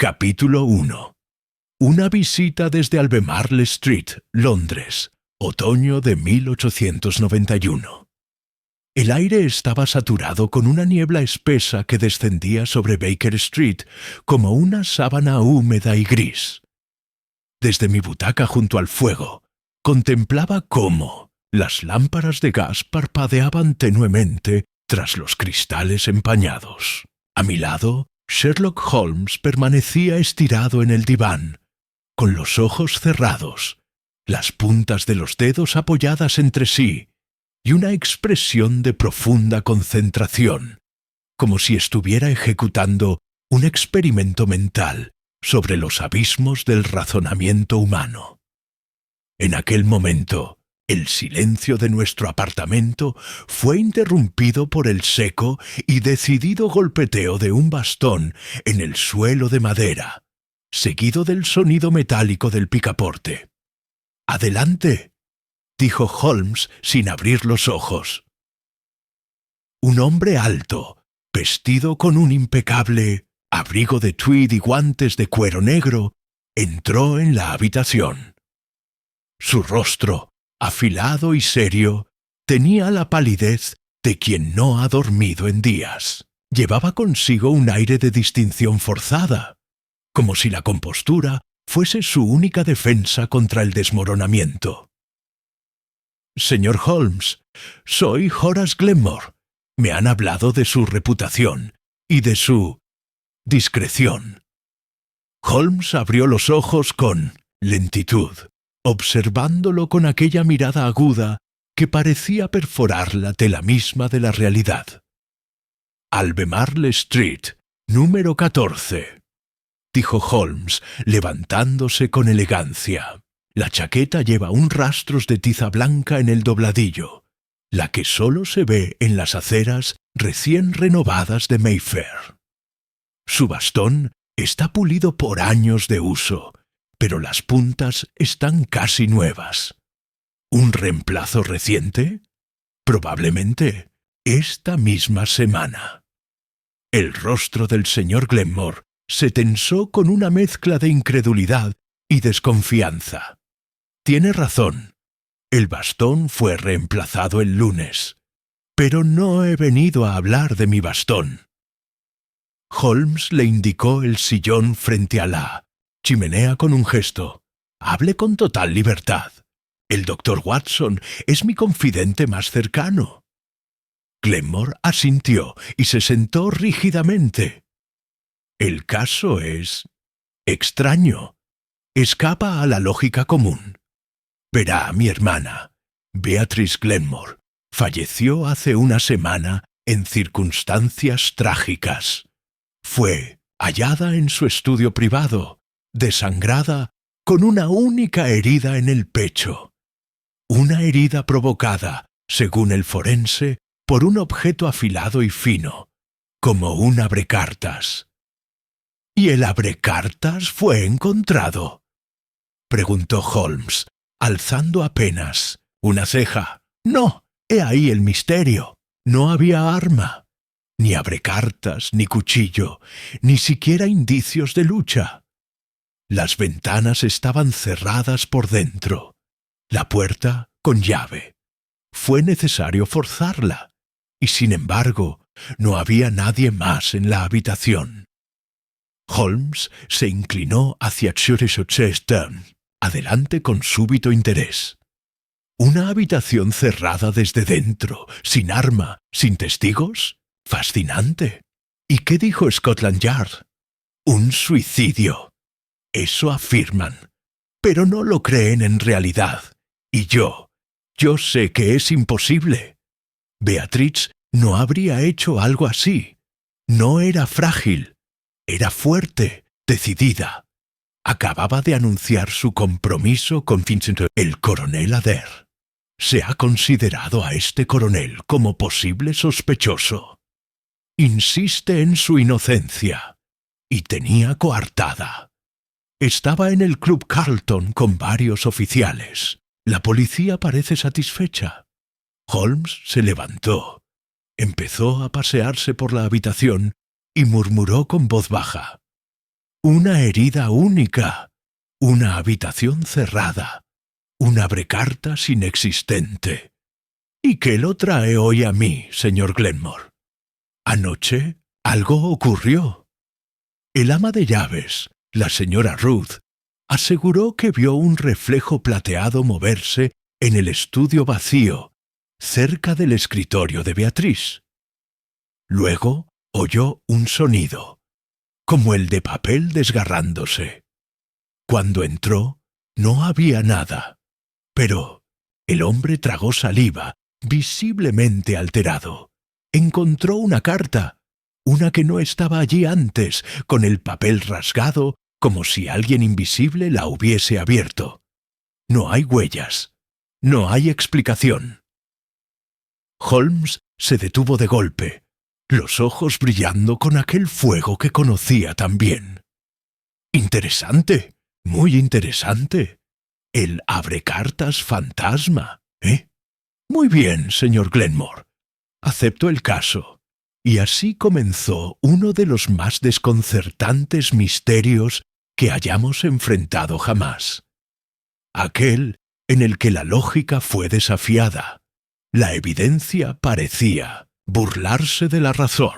Capítulo 1. Una visita desde Albemarle Street, Londres, otoño de 1891. El aire estaba saturado con una niebla espesa que descendía sobre Baker Street como una sábana húmeda y gris. Desde mi butaca junto al fuego, contemplaba cómo las lámparas de gas parpadeaban tenuemente tras los cristales empañados. A mi lado, Sherlock Holmes permanecía estirado en el diván, con los ojos cerrados, las puntas de los dedos apoyadas entre sí y una expresión de profunda concentración, como si estuviera ejecutando un experimento mental sobre los abismos del razonamiento humano. En aquel momento, el silencio de nuestro apartamento fue interrumpido por el seco y decidido golpeteo de un bastón en el suelo de madera, seguido del sonido metálico del picaporte. «Adelante», dijo Holmes sin abrir los ojos. Un hombre alto, vestido con un impecable abrigo de tweed y guantes de cuero negro, entró en la habitación. Su rostro, afilado y serio, tenía la palidez de quien no ha dormido en días. Llevaba consigo un aire de distinción forzada, como si la compostura fuese su única defensa contra el desmoronamiento. «Señor Holmes, soy Horace Glenmore. Me han hablado de su reputación y de su discreción». Holmes abrió los ojos con lentitud, observándolo con aquella mirada aguda que parecía perforar la tela misma de la realidad. «Albemarle Street, número 14», dijo Holmes, levantándose con elegancia. La chaqueta lleva un rastros de tiza blanca en el dobladillo, la que solo se ve en las aceras recién renovadas de Mayfair. Su bastón está pulido por años de uso, pero las puntas están casi nuevas. ¿Un reemplazo reciente? Probablemente esta misma semana. El rostro del señor Glenmore se tensó con una mezcla de incredulidad y desconfianza. Tiene razón. El bastón fue reemplazado el lunes. Pero no he venido a hablar de mi bastón. Holmes le indicó el sillón frente a la chimenea con un gesto. «Hable con total libertad. El doctor Watson es mi confidente más cercano». Glenmore asintió y se sentó rígidamente. «El caso es extraño. Escapa a la lógica común. Verá, mi hermana, Beatrice Glenmore, falleció hace una semana en circunstancias trágicas. Fue hallada en su estudio privado, desangrada, con una única herida en el pecho. Una herida provocada, según el forense, por un objeto afilado y fino, como un abrecartas». «¿Y el abrecartas fue encontrado?», preguntó Holmes, alzando apenas una ceja. «No, he ahí el misterio. No había arma, ni abrecartas, ni cuchillo, ni siquiera indicios de lucha. Las ventanas estaban cerradas por dentro, la puerta con llave. Fue necesario forzarla, y sin embargo no había nadie más en la habitación». Holmes se inclinó hacia Stern, adelante con súbito interés. «¿Una habitación cerrada desde dentro, sin arma, sin testigos? Fascinante. ¿Y qué dijo Scotland Yard? Un suicidio. Eso afirman, pero no lo creen en realidad. Y yo sé que es imposible. Beatriz no habría hecho algo así. No era frágil. Era fuerte, decidida. Acababa de anunciar su compromiso con Vincent, el coronel Adair. Se ha considerado a este coronel como posible sospechoso. Insiste en su inocencia. Y tenía coartada. Estaba en el Club Carlton con varios oficiales. La policía parece satisfecha». Holmes se levantó, empezó a pasearse por la habitación y murmuró con voz baja: Una herida única, una habitación cerrada, un abrecartas inexistente. ¿Y qué lo trae hoy a mí, señor Glenmore? Anoche algo ocurrió. El ama de llaves, la señora Ruth, aseguró que vio un reflejo plateado moverse en el estudio vacío, cerca del escritorio de Beatriz. Luego oyó un sonido, como el de papel desgarrándose. Cuando entró, no había nada, pero el hombre tragó saliva, visiblemente alterado. Encontró una carta, una que no estaba allí antes, con el papel rasgado, como si alguien invisible la hubiese abierto. No hay huellas, no hay explicación. Holmes se detuvo de golpe, los ojos brillando con aquel fuego que conocía tan bien. Interesante, muy interesante. El abrecartas fantasma, ¿eh? Muy bien, señor Glenmore. Acepto el caso. Y así comenzó uno de los más desconcertantes misterios que hayamos enfrentado jamás. Aquel en el que la lógica fue desafiada, la evidencia parecía burlarse de la razón,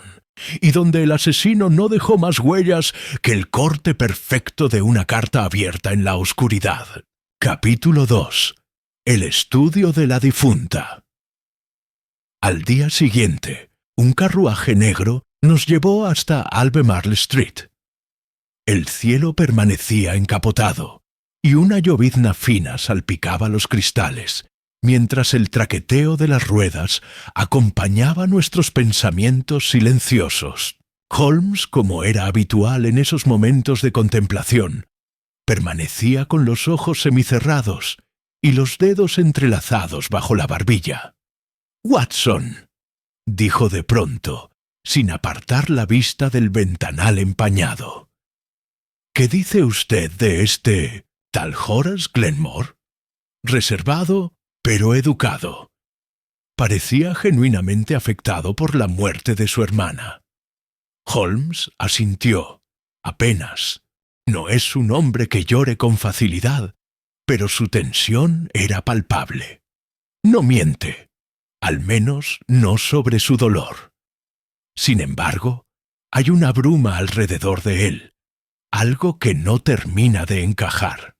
y donde el asesino no dejó más huellas que el corte perfecto de una carta abierta en la oscuridad. Capítulo 2. El estudio de la difunta. Al día siguiente, un carruaje negro nos llevó hasta Albemarle Street. El cielo permanecía encapotado, y una llovizna fina salpicaba los cristales, mientras el traqueteo de las ruedas acompañaba nuestros pensamientos silenciosos. Holmes, como era habitual en esos momentos de contemplación, permanecía con los ojos semicerrados y los dedos entrelazados bajo la barbilla. «Watson», dijo de pronto, sin apartar la vista del ventanal empañado. «¿Qué dice usted de este tal Horace Glenmore? Reservado, pero educado. Parecía genuinamente afectado por la muerte de su hermana». Holmes asintió, apenas. No es un hombre que llore con facilidad, pero su tensión era palpable. No miente, al menos no sobre su dolor. Sin embargo, hay una bruma alrededor de él, algo que no termina de encajar.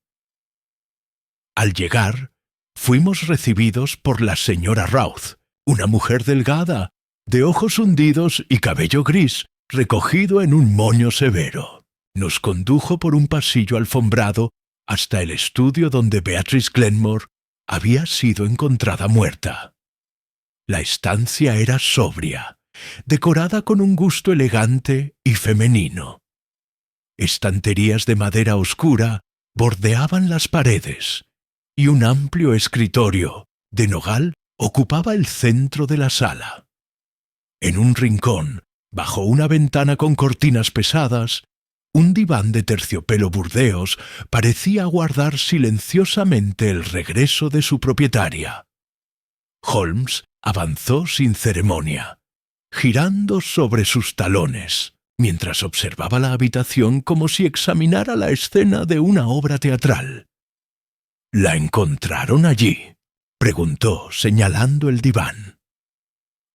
Al llegar, fuimos recibidos por la señora Routh, una mujer delgada, de ojos hundidos y cabello gris, recogido en un moño severo. Nos condujo por un pasillo alfombrado hasta el estudio donde Beatrice Glenmore había sido encontrada muerta. La estancia era sobria, decorada con un gusto elegante y femenino. Estanterías de madera oscura bordeaban las paredes, y un amplio escritorio de nogal ocupaba el centro de la sala. En un rincón, bajo una ventana con cortinas pesadas, un diván de terciopelo burdeos parecía aguardar silenciosamente el regreso de su propietaria. Holmes avanzó sin ceremonia, girando sobre sus talones, mientras observaba la habitación como si examinara la escena de una obra teatral. «¿La encontraron allí?», preguntó, señalando el diván.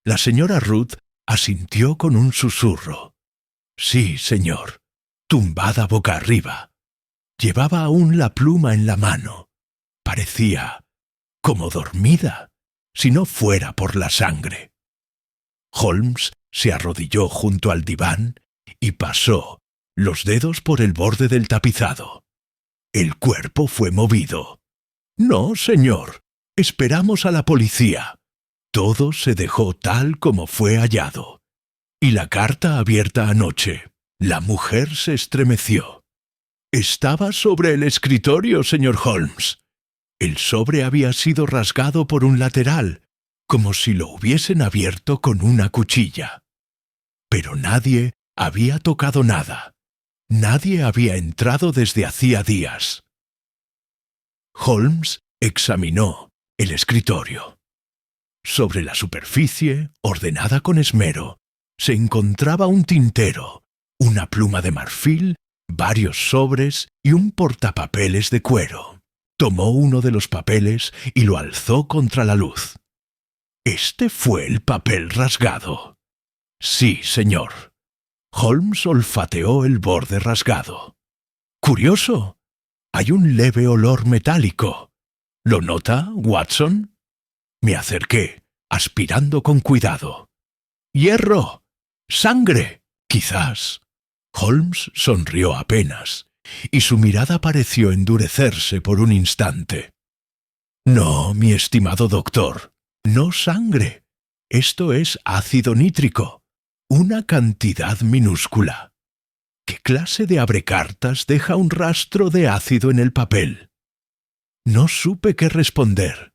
La señora Ruth asintió con un susurro. «Sí, señor», tumbada boca arriba. Llevaba aún la pluma en la mano. Parecía como dormida, si no fuera por la sangre. Holmes se arrodilló junto al diván y pasó los dedos por el borde del tapizado. El cuerpo fue movido. «No, señor. Esperamos a la policía». Todo se dejó tal como fue hallado. Y la carta abierta anoche. La mujer se estremeció. «Estaba sobre el escritorio, señor Holmes. El sobre había sido rasgado por un lateral, como si lo hubiesen abierto con una cuchilla. Pero nadie había tocado nada. Nadie había entrado desde hacía días». Holmes examinó el escritorio. Sobre la superficie, ordenada con esmero, se encontraba un tintero, una pluma de marfil varios sobres y un portapapeles de cuero. Tomó uno de los papeles y lo alzó contra la luz. Este fue el papel rasgado. Sí, señor. Holmes olfateó el borde rasgado. Curioso. Hay un leve olor metálico. ¿Lo nota, Watson? Me acerqué, aspirando con cuidado. ¡Hierro! ¡Sangre! Quizás. Holmes sonrió apenas, y su mirada pareció endurecerse por un instante. No, mi estimado doctor, no sangre. Esto es ácido nítrico, una cantidad minúscula. ¿Qué clase de abrecartas deja un rastro de ácido en el papel? No supe qué responder,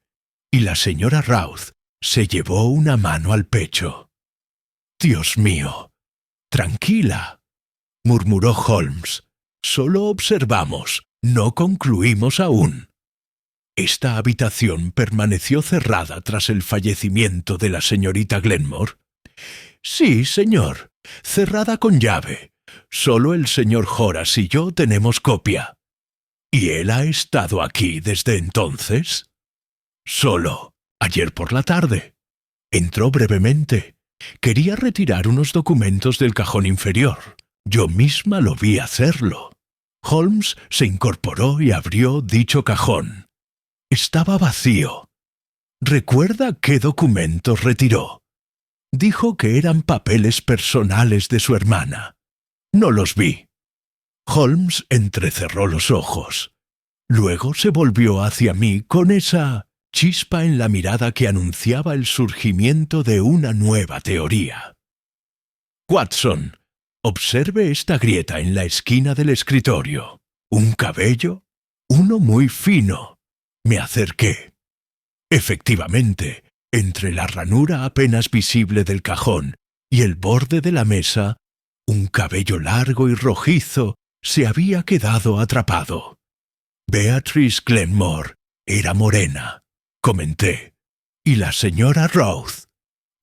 y la señora Routh se llevó una mano al pecho. Dios mío. Tranquila, murmuró Holmes. Solo observamos, no concluimos aún. ¿Esta habitación permaneció cerrada tras el fallecimiento de la señorita Glenmore? Sí, señor, cerrada con llave. Solo el señor Horace y yo tenemos copia. ¿Y él ha estado aquí desde entonces? Solo, ayer por la tarde. Entró brevemente. Quería retirar unos documentos del cajón inferior. Yo misma lo vi hacerlo. Holmes se incorporó y abrió dicho cajón. Estaba vacío. ¿Recuerda qué documentos retiró? Dijo que eran papeles personales de su hermana. No los vi. Holmes entrecerró los ojos. Luego se volvió hacia mí con esa chispa en la mirada que anunciaba el surgimiento de una nueva teoría. Watson, observe esta grieta en la esquina del escritorio. ¿Un cabello? Uno muy fino. Me acerqué. Efectivamente, entre la ranura apenas visible del cajón y el borde de la mesa, un cabello largo y rojizo se había quedado atrapado. Beatrice Glenmore era morena, comenté, y la señora Routh,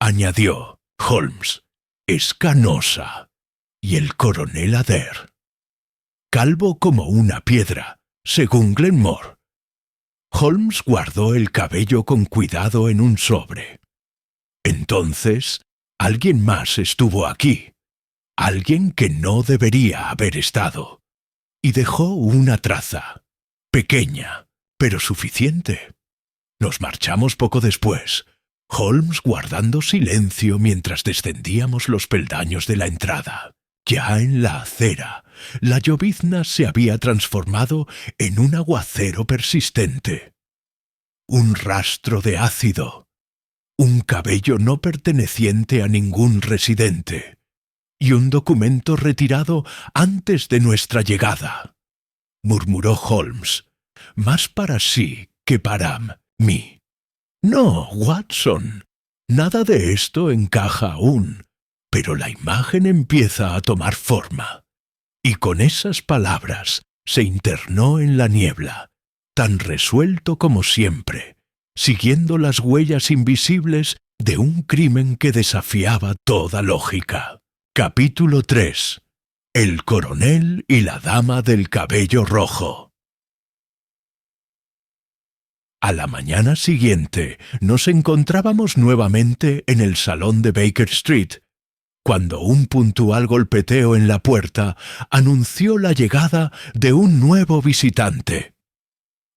añadió Holmes, es canosa, y el coronel Adair, calvo como una piedra, según Glenmore. Holmes guardó el cabello con cuidado en un sobre. Entonces, alguien más estuvo aquí, alguien que no debería haber estado, y dejó una traza, pequeña, pero suficiente. Nos marchamos poco después, Holmes guardando silencio mientras descendíamos los peldaños de la entrada. Ya en la acera, la llovizna se había transformado en un aguacero persistente. Un rastro de ácido, un cabello no perteneciente a ningún residente, y un documento retirado antes de nuestra llegada, murmuró Holmes, más para sí que para mí. No, Watson, nada de esto encaja aún, pero la imagen empieza a tomar forma. Y con esas palabras se internó en la niebla, tan resuelto como siempre, siguiendo las huellas invisibles de un crimen que desafiaba toda lógica. Capítulo 3. El coronel y la dama del cabello rojo. A la mañana siguiente nos encontrábamos nuevamente en el salón de Baker Street, cuando un puntual golpeteo en la puerta anunció la llegada de un nuevo visitante.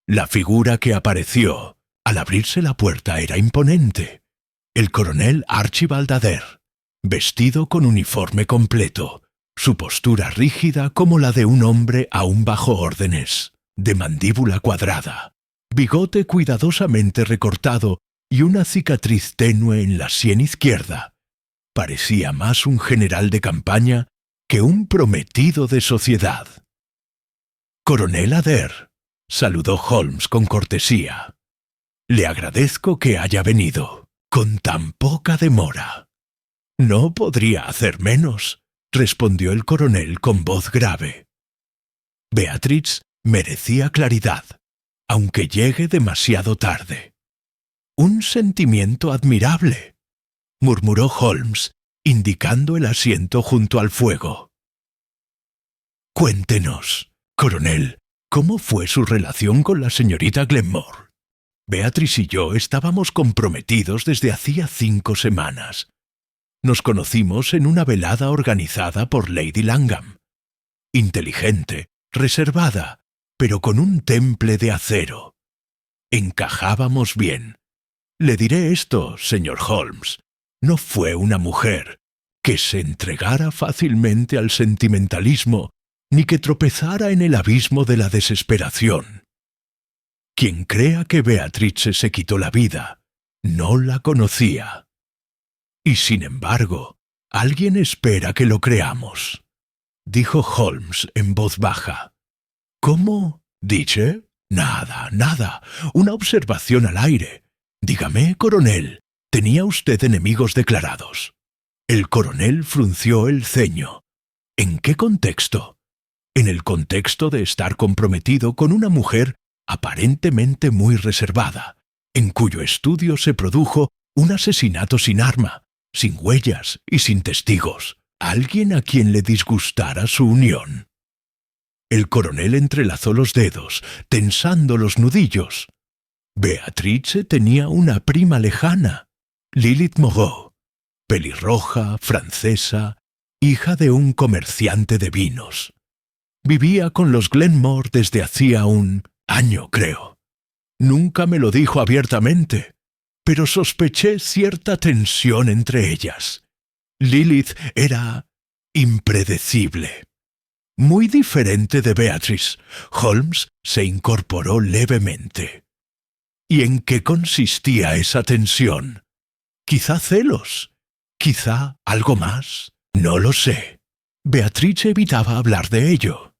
La figura que apareció al abrirse la puerta era imponente. El coronel Archibald Adair, vestido con uniforme completo, su postura rígida como la de un hombre aún bajo órdenes, de mandíbula cuadrada, bigote cuidadosamente recortado y una cicatriz tenue en la sien izquierda. Parecía más un general de campaña que un prometido de sociedad. «Coronel Adair», saludó Holmes con cortesía. «Le agradezco que haya venido, con tan poca demora». «No podría hacer menos», respondió el coronel con voz grave. Beatriz merecía claridad, aunque llegue demasiado tarde. «Un sentimiento admirable», murmuró Holmes, indicando el asiento junto al fuego. Cuéntenos, coronel, ¿cómo fue su relación con la señorita Glenmore? Beatrice y yo estábamos comprometidos desde hacía 5 semanas. Nos conocimos en una velada organizada por Lady Langham. Inteligente, reservada, pero con un temple de acero. Encajábamos bien. Le diré esto, señor Holmes. No fue una mujer que se entregara fácilmente al sentimentalismo ni que tropezara en el abismo de la desesperación. Quien crea que Beatrice se quitó la vida, no la conocía. Y sin embargo, alguien espera que lo creamos, dijo Holmes en voz baja. ¿Cómo? ¿Dice? Nada, nada. Una observación al aire. Dígame, coronel, ¿tenía usted enemigos declarados? El coronel frunció el ceño. ¿En qué contexto? En el contexto de estar comprometido con una mujer aparentemente muy reservada, en cuyo estudio se produjo un asesinato sin arma, sin huellas y sin testigos. Alguien a quien le disgustara su unión. El coronel entrelazó los dedos, tensando los nudillos. Beatrice tenía una prima lejana, Lilith Moreau, pelirroja, francesa, hija de un comerciante de vinos. Vivía con los Glenmore desde hacía un año, creo. Nunca me lo dijo abiertamente, pero sospeché cierta tensión entre ellas. Lilith era impredecible. Muy diferente de Beatrice, Holmes se incorporó levemente. ¿Y en qué consistía esa tensión? ¿Quizá celos? ¿Quizá algo más? No lo sé. Beatrice evitaba hablar de ello.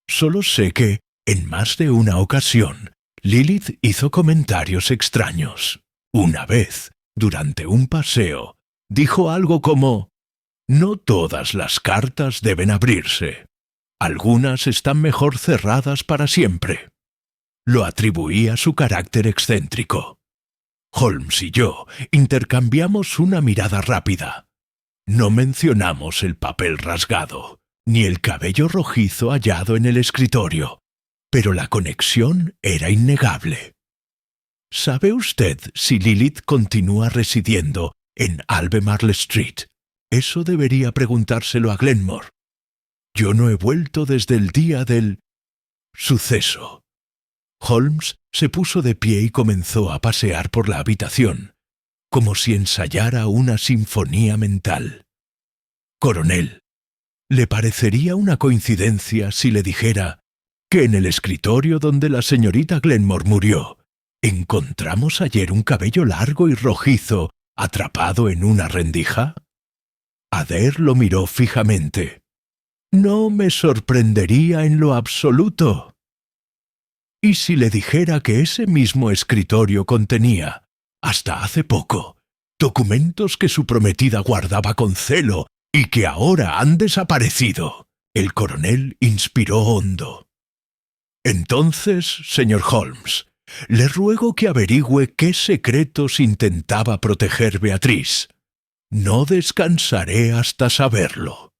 Solo sé que, en más de una ocasión, Lilith hizo comentarios extraños. Una vez, durante un paseo, dijo algo como: «No todas las cartas deben abrirse. Algunas están mejor cerradas para siempre». Lo atribuía a su carácter excéntrico. Holmes y yo intercambiamos una mirada rápida. No mencionamos el papel rasgado, ni el cabello rojizo hallado en el escritorio, pero la conexión era innegable. ¿Sabe usted si Lilith continúa residiendo en Albemarle Street? Eso debería preguntárselo a Glenmore. Yo no he vuelto desde el día del suceso. Holmes se puso de pie y comenzó a pasear por la habitación, como si ensayara una sinfonía mental. Coronel, ¿le parecería una coincidencia si le dijera que en el escritorio donde la señorita Glenmore murió, encontramos ayer un cabello largo y rojizo atrapado en una rendija? Adair lo miró fijamente. No me sorprendería en lo absoluto. ¿Y si le dijera que ese mismo escritorio contenía, hasta hace poco, documentos que su prometida guardaba con celo y que ahora han desaparecido? El coronel inspiró hondo. Entonces, señor Holmes, le ruego que averigüe qué secretos intentaba proteger Beatrice. No descansaré hasta saberlo.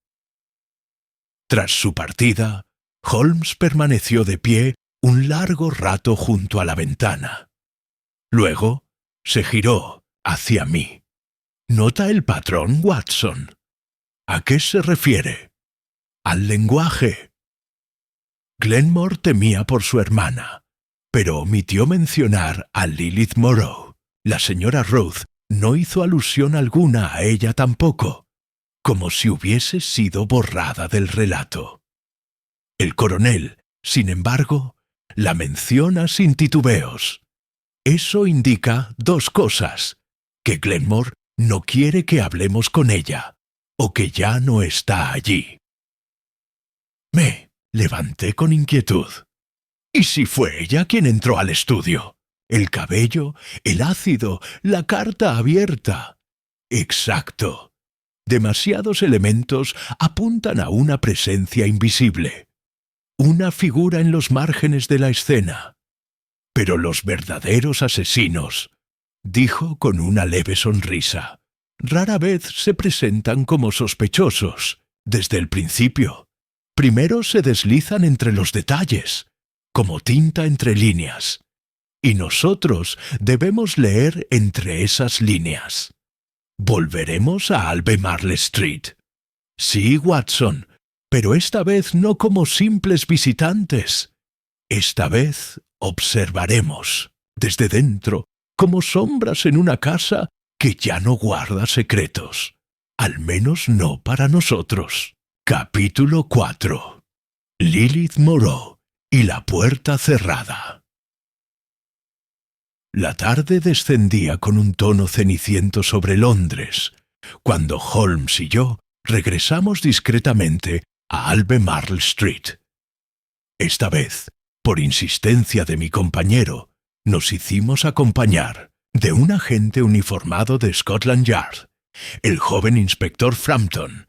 Tras su partida, Holmes permaneció de pie un largo rato junto a la ventana. Luego se giró hacia mí. ¿Nota el patrón, Watson? ¿A qué se refiere? Al lenguaje. Glenmore temía por su hermana, pero omitió mencionar a Lilith Moreau. La señora Ruth no hizo alusión alguna a ella tampoco, como si hubiese sido borrada del relato. El coronel, sin embargo, la menciona sin titubeos. Eso indica 2 cosas: que Glenmore no quiere que hablemos con ella, o que ya no está allí. Me levanté con inquietud. ¿Y si fue ella quien entró al estudio? El cabello, el ácido, la carta abierta. Exacto. Demasiados elementos apuntan a una presencia invisible. Una figura en los márgenes de la escena. Pero los verdaderos asesinos, dijo con una leve sonrisa, rara vez se presentan como sospechosos desde el principio. Primero se deslizan entre los detalles, como tinta entre líneas, y nosotros debemos leer entre esas líneas. Volveremos a Albemarle Street. Sí, Watson, pero esta vez no como simples visitantes. Esta vez observaremos, desde dentro, como sombras en una casa que ya no guarda secretos. Al menos no para nosotros. Capítulo 4. Lilith Moreau y la puerta cerrada. La tarde descendía con un tono ceniciento sobre Londres, cuando Holmes y yo regresamos discretamente a Albemarle Street. Esta vez, por insistencia de mi compañero, nos hicimos acompañar de un agente uniformado de Scotland Yard, el joven inspector Frampton,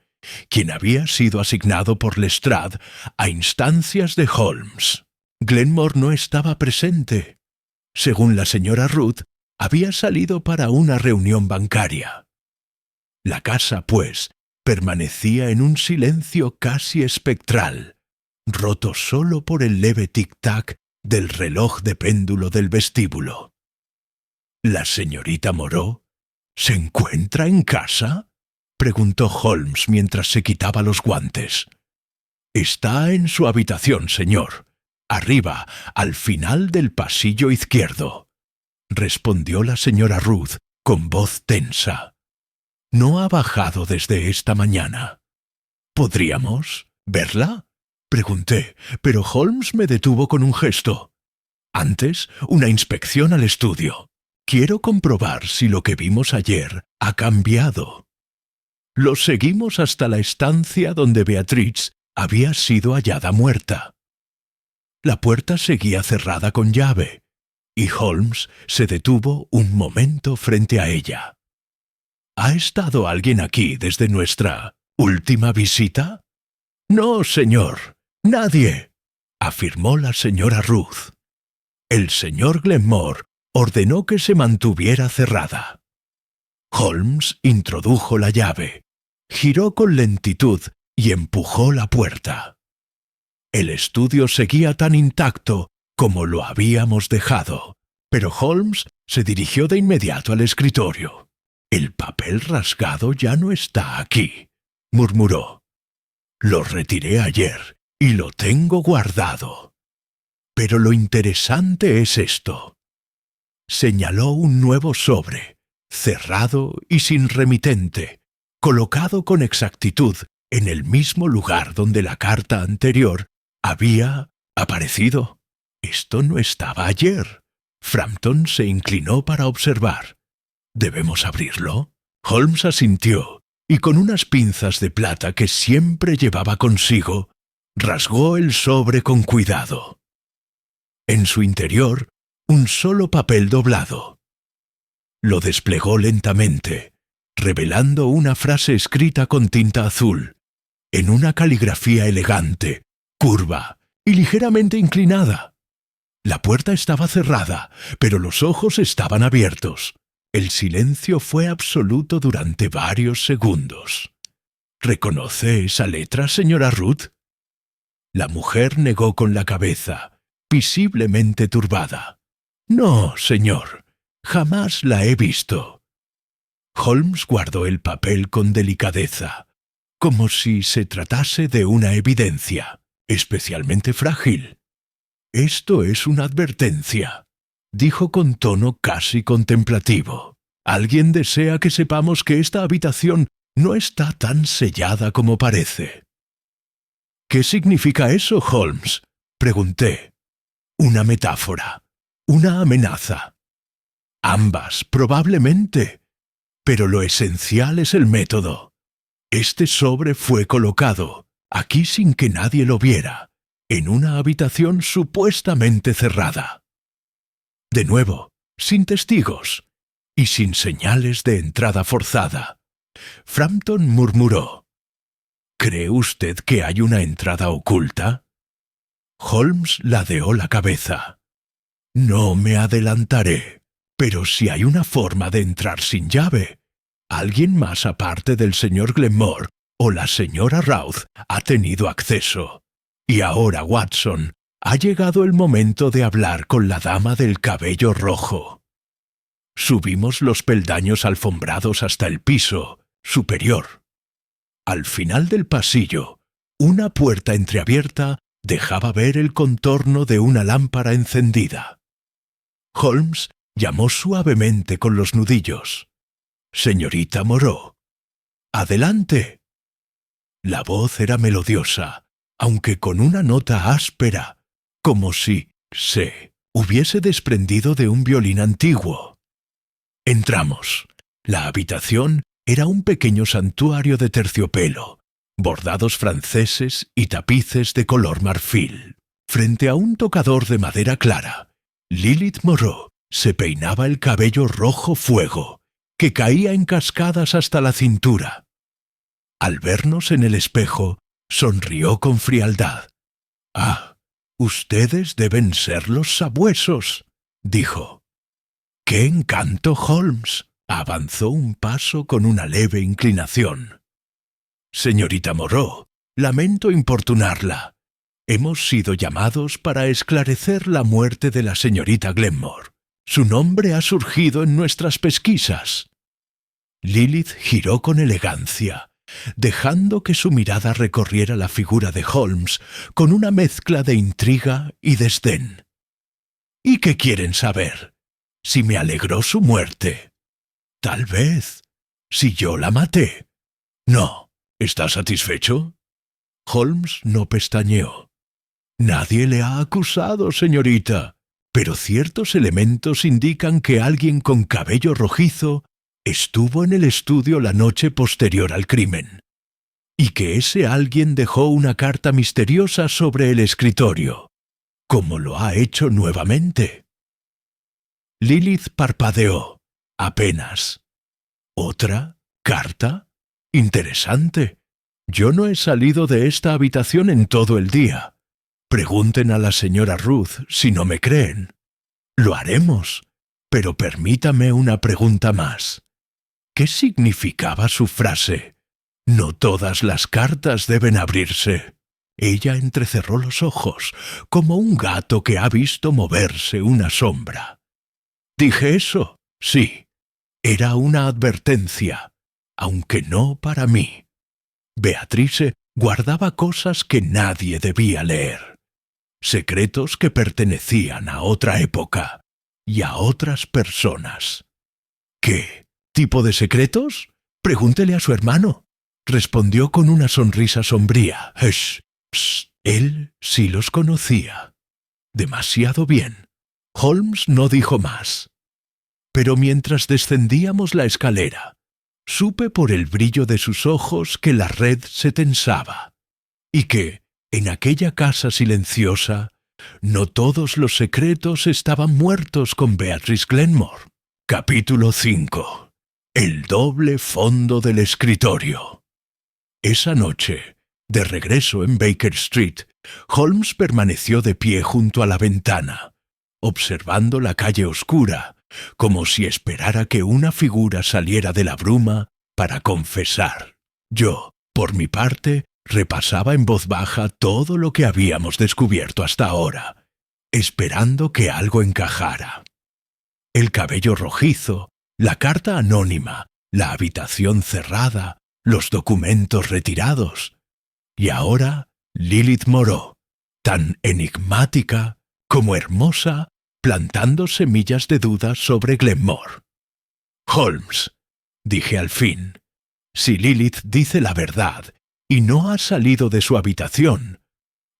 quien había sido asignado por Lestrade a instancias de Holmes. Glenmore no estaba presente. Según la señora Ruth, había salido para una reunión bancaria. La casa, pues, permanecía en un silencio casi espectral, roto solo por el leve tic-tac del reloj de péndulo del vestíbulo. ¿La señorita Moreau se encuentra en casa?, preguntó Holmes mientras se quitaba los guantes. Está en su habitación, señor. Arriba, al final del pasillo izquierdo, respondió la señora Ruth con voz tensa. No ha bajado desde esta mañana. ¿Podríamos verla?, pregunté, pero Holmes me detuvo con un gesto. Antes, una inspección al estudio. Quiero comprobar si lo que vimos ayer ha cambiado. Lo seguimos hasta la estancia donde Beatriz había sido hallada muerta. La puerta seguía cerrada con llave, y Holmes se detuvo un momento frente a ella. ¿Ha estado alguien aquí desde nuestra última visita? No, señor, nadie, afirmó la señora Ruth. El señor Glenmore ordenó que se mantuviera cerrada. Holmes introdujo la llave, giró con lentitud y empujó la puerta. El estudio seguía tan intacto como lo habíamos dejado, pero Holmes se dirigió de inmediato al escritorio. «El papel rasgado ya no está aquí», murmuró. «Lo retiré ayer y lo tengo guardado. Pero lo interesante es esto». Señaló un nuevo sobre, cerrado y sin remitente, colocado con exactitud en el mismo lugar donde la carta anterior había aparecido. Esto no estaba ayer. Frampton se inclinó para observar. ¿Debemos abrirlo? Holmes asintió, y con unas pinzas de plata que siempre llevaba consigo, rasgó el sobre con cuidado. En su interior, un solo papel doblado. Lo desplegó lentamente, revelando una frase escrita con tinta azul, en una caligrafía elegante, curva y ligeramente inclinada. La puerta estaba cerrada, pero los ojos estaban abiertos. El silencio fue absoluto durante varios segundos. ¿Reconoce esa letra, señora Ruth? La mujer negó con la cabeza, visiblemente turbada. No, señor, jamás la he visto. Holmes guardó el papel con delicadeza, como si se tratase de una evidencia, especialmente frágil. «Esto es una advertencia», dijo con tono casi contemplativo. «Alguien desea que sepamos que esta habitación no está tan sellada como parece». «¿Qué significa eso, Holmes?», pregunté. «Una metáfora, una amenaza». «Ambas, probablemente. Pero lo esencial es el método. Este sobre fue colocado, aquí sin que nadie lo viera, en una habitación supuestamente cerrada. De nuevo, sin testigos y sin señales de entrada forzada. Frampton murmuró. ¿Cree usted que hay una entrada oculta? Holmes ladeó la cabeza. No me adelantaré, pero si hay una forma de entrar sin llave, alguien más aparte del señor Glenmore o la señora Routh ha tenido acceso. Y ahora, Watson, ha llegado el momento de hablar con la dama del cabello rojo. Subimos los peldaños alfombrados hasta el piso superior. Al final del pasillo, una puerta entreabierta dejaba ver el contorno de una lámpara encendida. Holmes llamó suavemente con los nudillos. «Señorita Moreau». «Adelante». La voz era melodiosa, aunque con una nota áspera, como si se hubiese desprendido de un violín antiguo. Entramos. La habitación era un pequeño santuario de terciopelo, bordados franceses y tapices de color marfil. Frente a un tocador de madera clara, Lilith Moreau se peinaba el cabello rojo fuego, que caía en cascadas hasta la cintura. Al vernos en el espejo, sonrió con frialdad. «Ah, ustedes deben ser los sabuesos», dijo. «¡Qué encanto, Holmes!». Avanzó un paso con una leve inclinación. «Señorita Moreau, lamento importunarla. Hemos sido llamados para esclarecer la muerte de la señorita Glenmore. Su nombre ha surgido en nuestras pesquisas». Lilith giró con elegancia, dejando que su mirada recorriera la figura de Holmes con una mezcla de intriga y desdén. «¿Y qué quieren saber? Si me alegró su muerte. Tal vez. Si yo la maté. No. ¿Está satisfecho?» Holmes no pestañeó. «Nadie le ha acusado, señorita, pero ciertos elementos indican que alguien con cabello rojizo estuvo en el estudio la noche posterior al crimen, y que ese alguien dejó una carta misteriosa sobre el escritorio, como lo ha hecho nuevamente». Lilith parpadeó, apenas. «¿Otra carta? Interesante. Yo no he salido de esta habitación en todo el día. Pregunten a la señora Ruth si no me creen. Lo haremos, pero permítame una pregunta más. ¿Qué significaba su frase? «No todas las cartas deben abrirse»? Ella entrecerró los ojos, como un gato que ha visto moverse una sombra. «¿Dije eso? Sí. Era una advertencia, aunque no para mí. Beatrice guardaba cosas que nadie debía leer, secretos que pertenecían a otra época y a otras personas». «¿Qué tipo de secretos? Pregúntele a su hermano», respondió con una sonrisa sombría. «Shh, shh». Él sí los conocía. Demasiado bien. Holmes no dijo más. Pero mientras descendíamos la escalera, supe por el brillo de sus ojos que la red se tensaba, y que, en aquella casa silenciosa, no todos los secretos estaban muertos con Beatrice Glenmore. Capítulo 5. El doble fondo del escritorio. Esa noche, de regreso en Baker Street, Holmes permaneció de pie junto a la ventana, observando la calle oscura, como si esperara que una figura saliera de la bruma para confesar. Yo, por mi parte, repasaba en voz baja todo lo que habíamos descubierto hasta ahora, esperando que algo encajara. El cabello rojizo, la carta anónima, la habitación cerrada, los documentos retirados. Y ahora Lilith Moreau, tan enigmática como hermosa, plantando semillas de duda sobre Glenmore. «Holmes», dije al fin, «si Lilith dice la verdad y no ha salido de su habitación,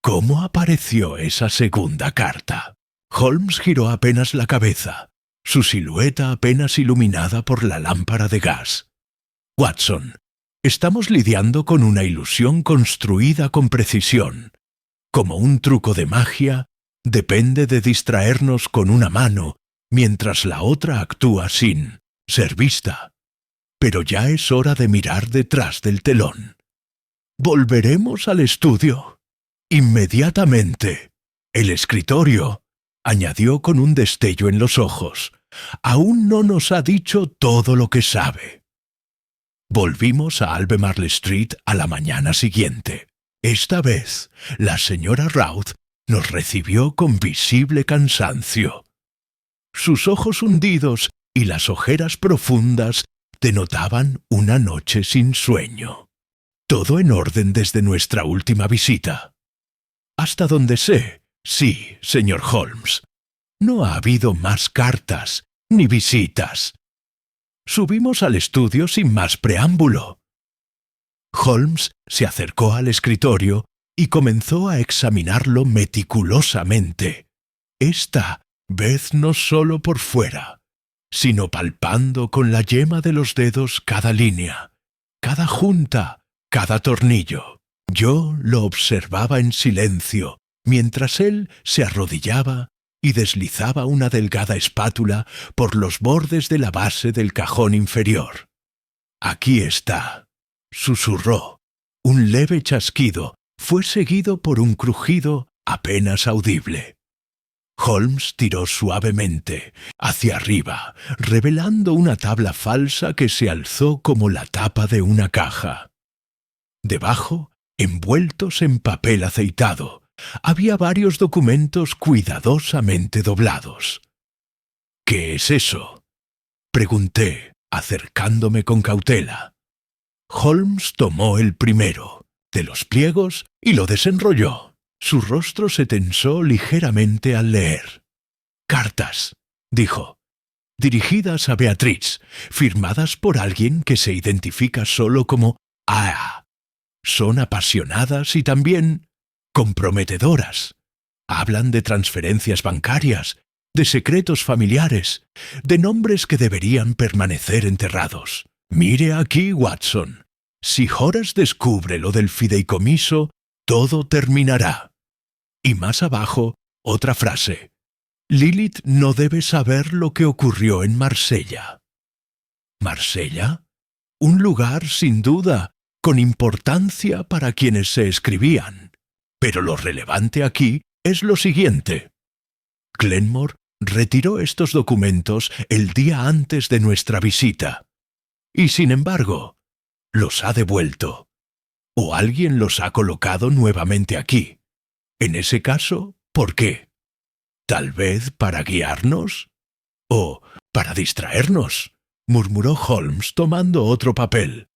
¿cómo apareció esa segunda carta?» Holmes giró apenas la cabeza, su silueta apenas iluminada por la lámpara de gas. «Watson, estamos lidiando con una ilusión construida con precisión. Como un truco de magia, depende de distraernos con una mano mientras la otra actúa sin ser vista. Pero ya es hora de mirar detrás del telón. Volveremos al estudio. Inmediatamente. El escritorio», añadió con un destello en los ojos, «aún no nos ha dicho todo lo que sabe». Volvimos a Albemarle Street a la mañana siguiente. Esta vez, la señora Routh nos recibió con visible cansancio. Sus ojos hundidos y las ojeras profundas denotaban una noche sin sueño. Todo en orden desde nuestra última visita. Hasta donde sé, sí, señor Holmes. No ha habido más cartas ni visitas. Subimos al estudio sin más preámbulo. Holmes se acercó al escritorio y comenzó a examinarlo meticulosamente. Esta vez no solo por fuera, sino palpando con la yema de los dedos cada línea, cada junta, cada tornillo. Yo lo observaba en silencio, mientras él se arrodillaba y deslizaba una delgada espátula por los bordes de la base del cajón inferior. «Aquí está», susurró. Un leve chasquido fue seguido por un crujido apenas audible. Holmes tiró suavemente hacia arriba, revelando una tabla falsa que se alzó como la tapa de una caja. Debajo, envueltos en papel aceitado, había varios documentos cuidadosamente doblados. «¿Qué es eso?», pregunté, acercándome con cautela. Holmes tomó el primero de los pliegos y lo desenrolló. Su rostro se tensó ligeramente al leer. «Cartas», dijo, «dirigidas a Beatriz, firmadas por alguien que se identifica solo como A. Son apasionadas y también comprometedoras. Hablan de transferencias bancarias, de secretos familiares, de nombres que deberían permanecer enterrados. Mire aquí, Watson. Si Horace descubre lo del fideicomiso, todo terminará». Y más abajo, otra frase. «Lilith no debe saber lo que ocurrió en Marsella». ¿Marsella? Un lugar, sin duda, con importancia para quienes se escribían. Pero lo relevante aquí es lo siguiente. Glenmore retiró estos documentos el día antes de nuestra visita. Y sin embargo, los ha devuelto. O alguien los ha colocado nuevamente aquí. En ese caso, ¿por qué? ¿Tal vez para guiarnos? ¿O para distraernos?, murmuró Holmes tomando otro papel.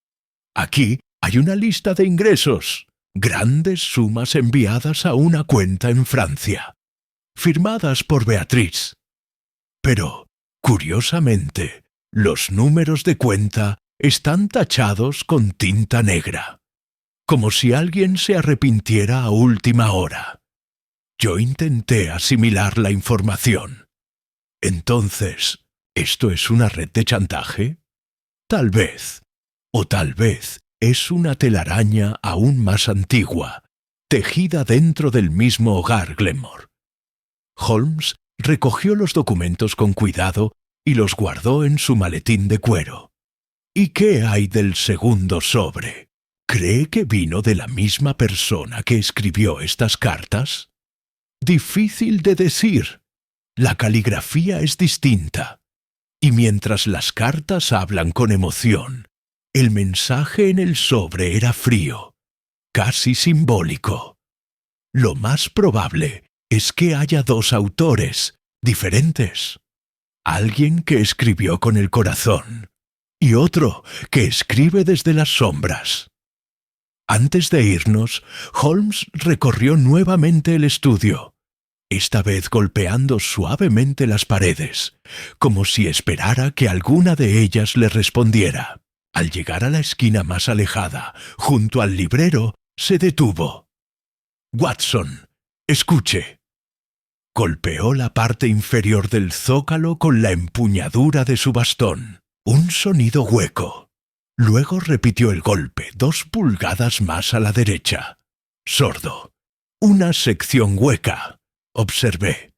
«Aquí hay una lista de ingresos. Grandes sumas enviadas a una cuenta en Francia, firmadas por Beatriz. Pero, curiosamente, los números de cuenta están tachados con tinta negra, como si alguien se arrepintiera a última hora». Yo intenté asimilar la información. Entonces, ¿esto es una red de chantaje? Tal vez. O tal vez es una telaraña aún más antigua, tejida dentro del mismo hogar Glenmore. Holmes recogió los documentos con cuidado y los guardó en su maletín de cuero. ¿Y qué hay del segundo sobre? ¿Cree que vino de la misma persona que escribió estas cartas? Difícil de decir. La caligrafía es distinta. Y mientras las cartas hablan con emoción, el mensaje en el sobre era frío, casi simbólico. Lo más probable es que haya dos autores diferentes. Alguien que escribió con el corazón y otro que escribe desde las sombras. Antes de irnos, Holmes recorrió nuevamente el estudio, esta vez golpeando suavemente las paredes, como si esperara que alguna de ellas le respondiera. Al llegar a la esquina más alejada, junto al librero, se detuvo. «Watson, escuche». Golpeó la parte inferior del zócalo con la empuñadura de su bastón. Un sonido hueco. Luego repitió el golpe 2 pulgadas más a la derecha. Sordo. «Una sección hueca», observé.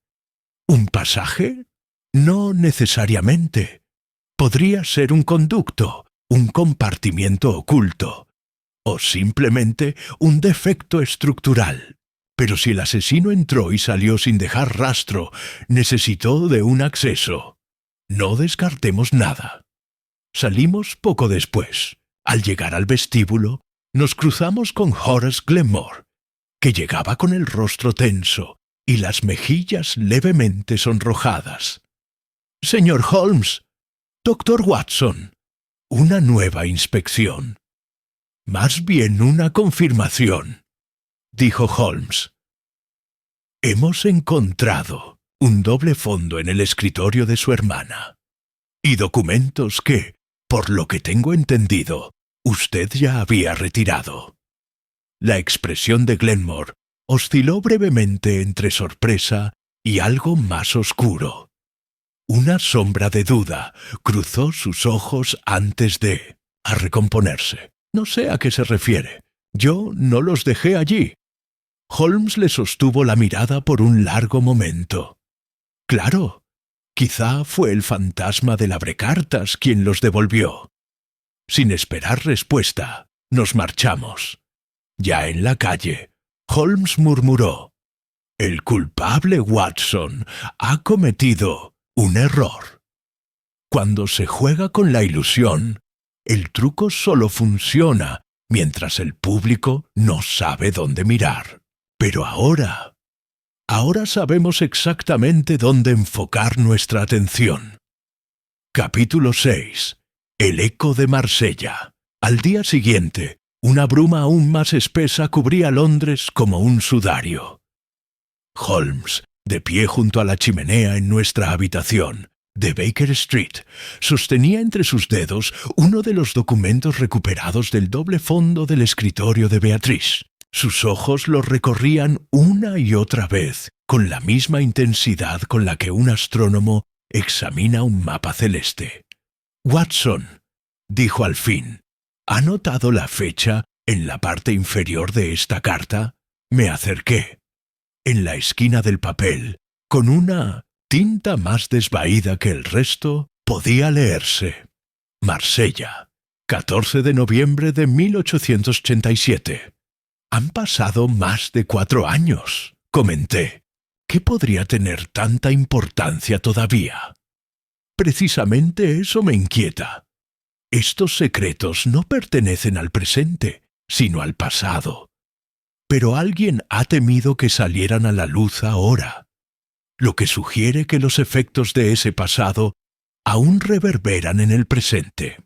«¿Un pasaje? No necesariamente. Podría ser un conducto, un compartimiento oculto, o simplemente un defecto estructural. Pero si el asesino entró y salió sin dejar rastro, necesitó de un acceso. No descartemos nada». Salimos poco después, Al llegar al vestíbulo, nos cruzamos con Horace Glenmore, que llegaba con el rostro tenso y las mejillas levemente sonrojadas. «Señor Holmes, doctor Watson, una nueva inspección». «Más bien una confirmación», dijo Holmes. «Hemos encontrado un doble fondo en el escritorio de su hermana y documentos que, por lo que tengo entendido, usted ya había retirado». La expresión de Glenmore osciló brevemente entre sorpresa y algo más oscuro. Una sombra de duda cruzó sus ojos antes de recomponerse. «No sé a qué se refiere. Yo no los dejé allí». Holmes le sostuvo la mirada por un largo momento. «Claro, quizá fue el fantasma del abrecartas quien los devolvió». Sin esperar respuesta, nos marchamos. Ya en la calle, Holmes murmuró: «El culpable Watson ha cometido un error. Cuando se juega con la ilusión, el truco solo funciona mientras el público no sabe dónde mirar. Pero ahora sabemos exactamente dónde enfocar nuestra atención». Capítulo 6. El eco de Marsella. Al día siguiente, una bruma aún más espesa cubría Londres como un sudario. Holmes, de pie junto a la chimenea en nuestra habitación de Baker Street, sostenía entre sus dedos uno de los documentos recuperados del doble fondo del escritorio de Beatrice. Sus ojos lo recorrían una y otra vez, con la misma intensidad con la que un astrónomo examina un mapa celeste. «Watson», dijo al fin, «¿ha notado la fecha en la parte inferior de esta carta?» Me acerqué. En la esquina del papel, con una tinta más desvaída que el resto, podía leerse: «Marsella, 14 de noviembre de 1887. «Han pasado más de 4 años», comenté. «¿Qué podría tener tanta importancia todavía?» «Precisamente eso me inquieta. Estos secretos no pertenecen al presente, sino al pasado. Pero alguien ha temido que salieran a la luz ahora, lo que sugiere que los efectos de ese pasado aún reverberan en el presente».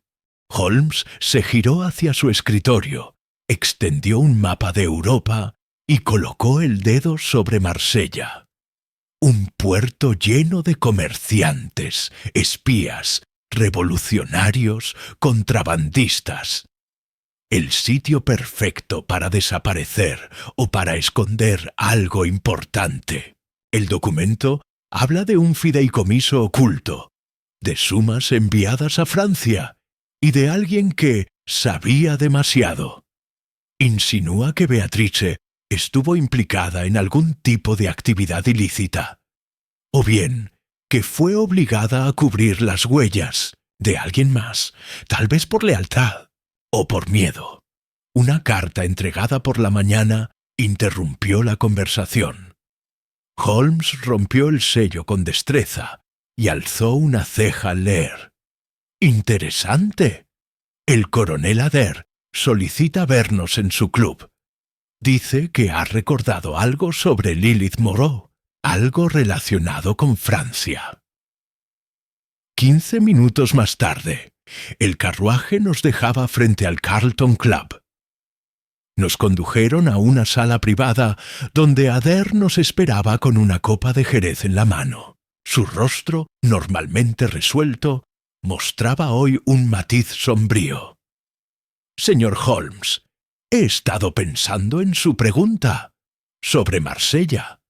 Holmes se giró hacia su escritorio, extendió un mapa de Europa y colocó el dedo sobre Marsella. Un puerto lleno de comerciantes, espías, revolucionarios, contrabandistas. El sitio perfecto para desaparecer o para esconder algo importante. El documento habla de un fideicomiso oculto, de sumas enviadas a Francia y de alguien que sabía demasiado. Insinúa que Beatrice estuvo implicada en algún tipo de actividad ilícita, o bien que fue obligada a cubrir las huellas de alguien más, tal vez por lealtad o por miedo. Una carta entregada por la mañana interrumpió la conversación. Holmes rompió el sello con destreza y alzó una ceja al leer. «Interesante. El coronel Adair solicita vernos en su club. Dice que ha recordado algo sobre Lilith Moreau, algo relacionado con Francia». 15 minutos más tarde, el carruaje nos dejaba frente al Carlton Club. Nos condujeron a una sala privada donde Adair nos esperaba con una copa de jerez en la mano. Su rostro, normalmente resuelto, mostraba hoy un matiz sombrío. «Señor Holmes, he estado pensando en su pregunta sobre Marsella.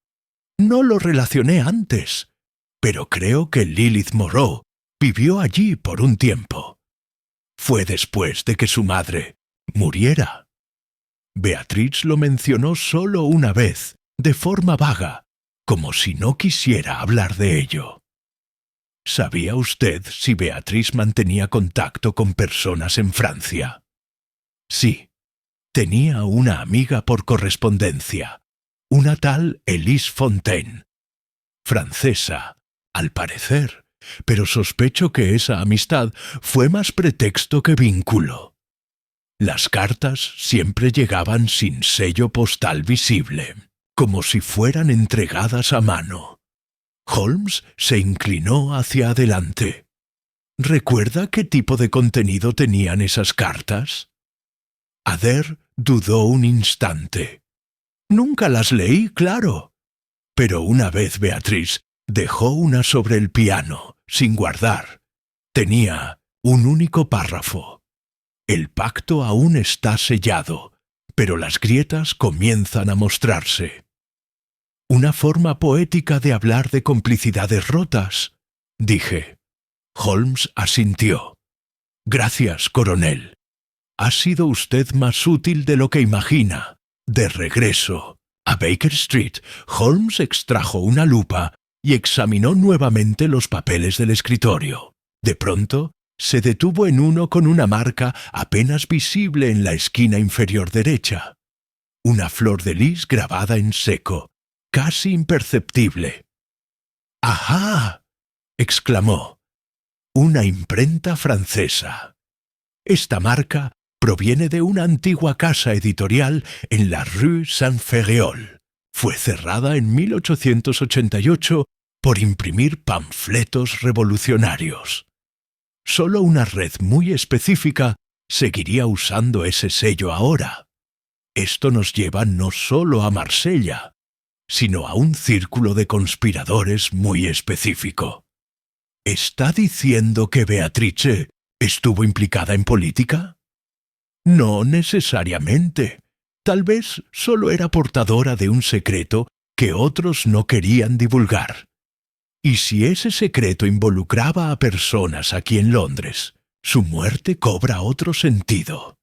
No lo relacioné antes, pero creo que Lilith Moreau vivió allí por un tiempo. Fue después de que su madre muriera. Beatriz lo mencionó solo una vez, de forma vaga, como si no quisiera hablar de ello. ¿Sabía usted si Beatriz mantenía contacto con personas en Francia?» «Sí, tenía una amiga por correspondencia, una tal Elise Fontaine. Francesa, al parecer, pero sospecho que esa amistad fue más pretexto que vínculo. Las cartas siempre llegaban sin sello postal visible, como si fueran entregadas a mano. Holmes se inclinó hacia adelante. ¿Recuerda qué tipo de contenido tenían esas cartas? Adair dudó un instante. Nunca las leí, claro. Pero una vez Beatrice dejó una sobre el piano, sin guardar. Tenía un único párrafo. El pacto aún está sellado, pero las grietas comienzan a mostrarse. Una forma poética de hablar de complicidades rotas, dije. Holmes asintió. Gracias, coronel. Ha sido usted más útil de lo que imagina. De regreso a Baker Street, Holmes extrajo una lupa y examinó nuevamente los papeles del escritorio. De pronto, se detuvo en uno con una marca apenas visible en la esquina inferior derecha. Una flor de lis grabada en seco, casi imperceptible. ¡Ajá!, exclamó. Una imprenta francesa. Esta marca proviene de una antigua casa editorial en la Rue Saint-Ferréol. Fue cerrada en 1888 por imprimir panfletos revolucionarios. Solo una red muy específica seguiría usando ese sello ahora. Esto nos lleva no solo a Marsella, sino a un círculo de conspiradores muy específico. ¿Está diciendo que Beatrice estuvo implicada en política? No necesariamente. Tal vez solo era portadora de un secreto que otros no querían divulgar. Y si ese secreto involucraba a personas aquí en Londres, su muerte cobra otro sentido.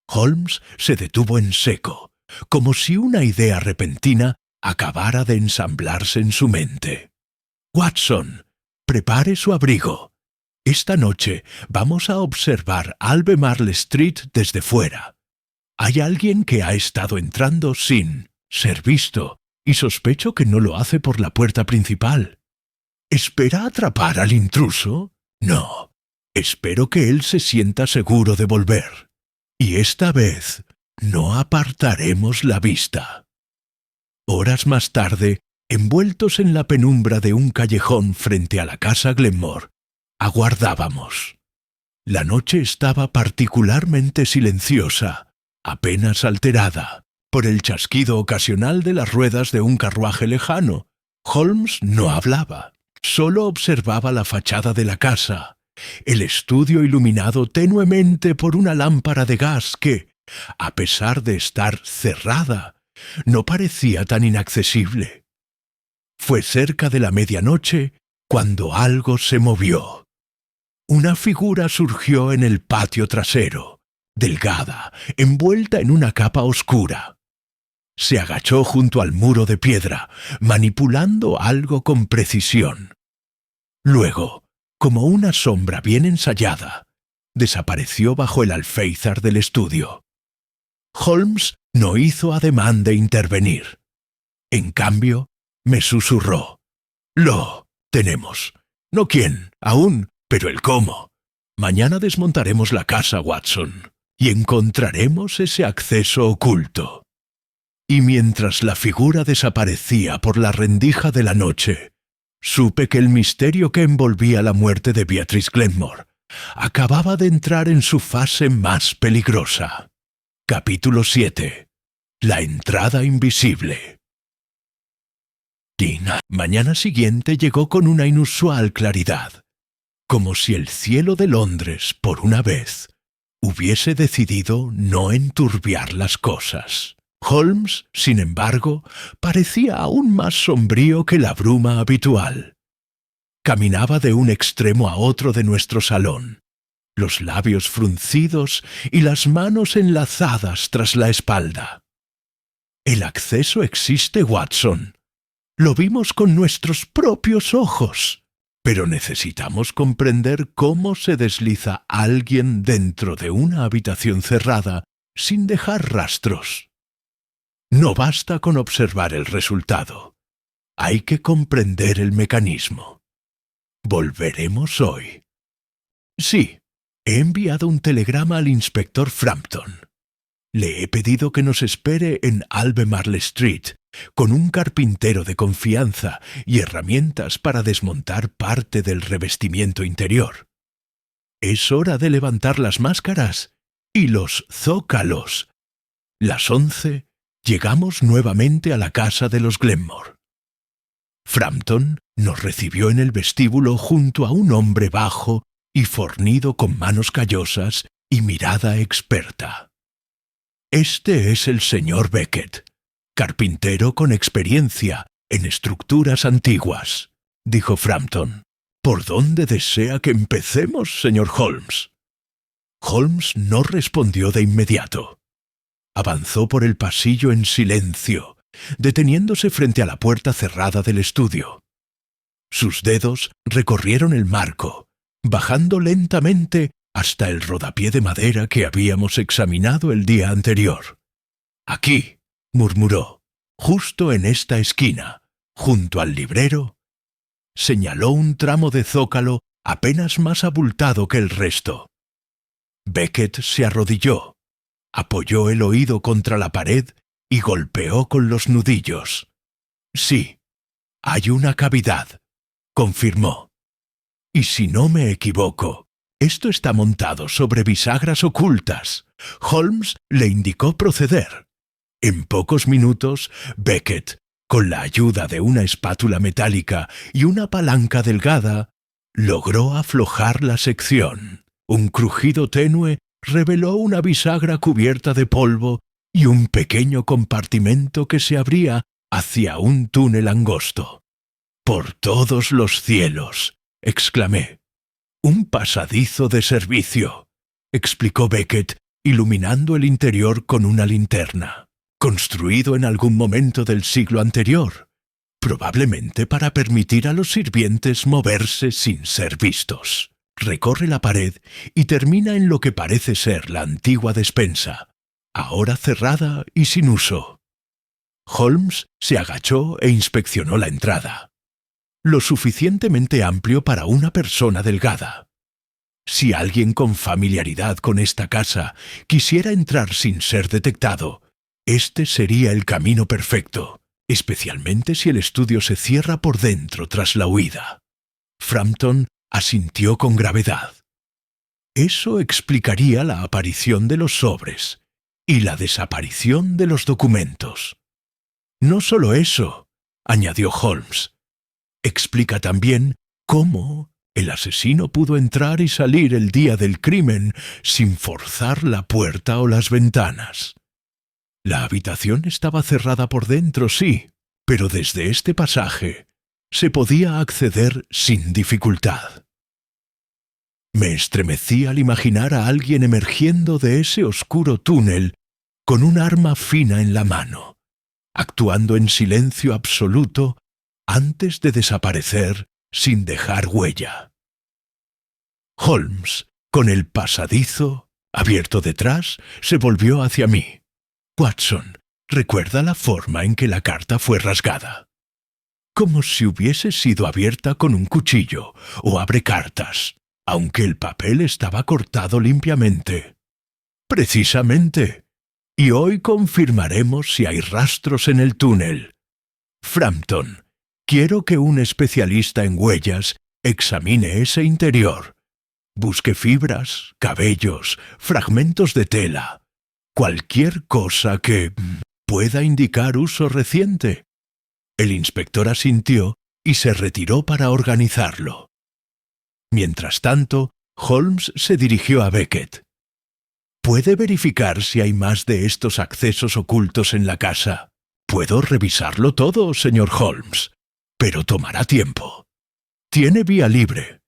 Holmes se detuvo en seco, como si una idea repentina acabara de ensamblarse en su mente. Watson, prepare su abrigo. Esta noche vamos a observar Albemarle Street desde fuera. Hay alguien que ha estado entrando sin ser visto, y sospecho que no lo hace por la puerta principal. ¿Espera atrapar al intruso? No. Espero que él se sienta seguro de volver. Y esta vez no apartaremos la vista. Horas más tarde, envueltos en la penumbra de un callejón frente a la casa Glenmore, aguardábamos. La noche estaba particularmente silenciosa, apenas alterada por el chasquido ocasional de las ruedas de un carruaje lejano. Holmes no hablaba, solo observaba la fachada de la casa, el estudio iluminado tenuemente por una lámpara de gas que, a pesar de estar cerrada, no parecía tan inaccesible. Fue cerca de la medianoche cuando algo se movió. Una figura surgió en el patio trasero, delgada, envuelta en una capa oscura. Se agachó junto al muro de piedra, manipulando algo con precisión. Luego, como una sombra bien ensayada, desapareció bajo el alféizar del estudio. Holmes no hizo ademán de intervenir. En cambio, me susurró: «Lo tenemos. No quién, aún, pero el cómo. Mañana desmontaremos la casa, Watson, y encontraremos ese acceso oculto». Y mientras la figura desaparecía por la rendija de la noche, supe que el misterio que envolvía la muerte de Beatrice Glenmore acababa de entrar en su fase más peligrosa. Capítulo 7. La entrada invisible. Tina, mañana siguiente llegó con una inusual claridad, como si el cielo de Londres, por una vez, hubiese decidido no enturbiar las cosas. Holmes, sin embargo, parecía aún más sombrío que la bruma habitual. Caminaba de un extremo a otro de nuestro salón, los labios fruncidos y las manos enlazadas tras la espalda. «El acceso existe, Watson. Lo vimos con nuestros propios ojos. Pero necesitamos comprender cómo se desliza alguien dentro de una habitación cerrada sin dejar rastros. No basta con observar el resultado. Hay que comprender el mecanismo. Volveremos hoy». «Sí», He enviado un telegrama al inspector Frampton. Le he pedido que nos espere en Albemarle Street, con un carpintero de confianza y herramientas para desmontar parte del revestimiento interior. Es hora de levantar las máscaras y los zócalos. Las 11 llegamos nuevamente a la casa de los Glenmore. Frampton nos recibió en el vestíbulo junto a un hombre bajo y fornido con manos callosas y mirada experta. Este es el señor Beckett, carpintero con experiencia en estructuras antiguas, dijo Frampton. ¿Por dónde desea que empecemos, señor Holmes? Holmes no respondió de inmediato. Avanzó por el pasillo en silencio, deteniéndose frente a la puerta cerrada del estudio. Sus dedos recorrieron el marco, bajando lentamente hasta el rodapié de madera que habíamos examinado el día anterior. «Aquí», murmuró, «justo en esta esquina, junto al librero». Señaló un tramo de zócalo apenas más abultado que el resto. Beckett se arrodilló, apoyó el oído contra la pared y golpeó con los nudillos. «Sí, hay una cavidad», confirmó. «Y si no me equivoco, esto está montado sobre bisagras ocultas». Holmes le indicó proceder. En pocos minutos, Beckett, con la ayuda de una espátula metálica y una palanca delgada, logró aflojar la sección. Un crujido tenue reveló una bisagra cubierta de polvo y un pequeño compartimento que se abría hacia un túnel angosto. «¡Por todos los cielos!», exclamé. «Un pasadizo de servicio», explicó Beckett, iluminando el interior con una linterna. «Construido en algún momento del siglo anterior, probablemente para permitir a los sirvientes moverse sin ser vistos. Recorre la pared y termina en lo que parece ser la antigua despensa, ahora cerrada y sin uso». Holmes se agachó e inspeccionó la entrada. Lo suficientemente amplio para una persona delgada. Si alguien con familiaridad con esta casa quisiera entrar sin ser detectado, este sería el camino perfecto, especialmente si el estudio se cierra por dentro tras la huida. Frampton asintió con gravedad. Eso explicaría la aparición de los sobres y la desaparición de los documentos. No solo eso, añadió Holmes. Explica también cómo el asesino pudo entrar y salir el día del crimen sin forzar la puerta o las ventanas. La habitación estaba cerrada por dentro, sí, pero desde este pasaje se podía acceder sin dificultad. Me estremecí al imaginar a alguien emergiendo de ese oscuro túnel con un arma fina en la mano, actuando en silencio absoluto antes de desaparecer sin dejar huella. Holmes, con el pasadizo abierto detrás, se volvió hacia mí. «Watson, ¿recuerda la forma en que la carta fue rasgada? Como si hubiese sido abierta con un cuchillo o abrecartas, aunque el papel estaba cortado limpiamente». «Precisamente. Y hoy confirmaremos si hay rastros en el túnel. Frampton, quiero que un especialista en huellas examine ese interior. Busque fibras, cabellos, fragmentos de tela, cualquier cosa que pueda indicar uso reciente». El inspector asintió y se retiró para organizarlo. Mientras tanto, Holmes se dirigió a Beckett. «¿Puede verificar si hay más de estos accesos ocultos en la casa? Puedo revisarlo todo, señor Holmes, pero tomará tiempo. Tiene vía libre.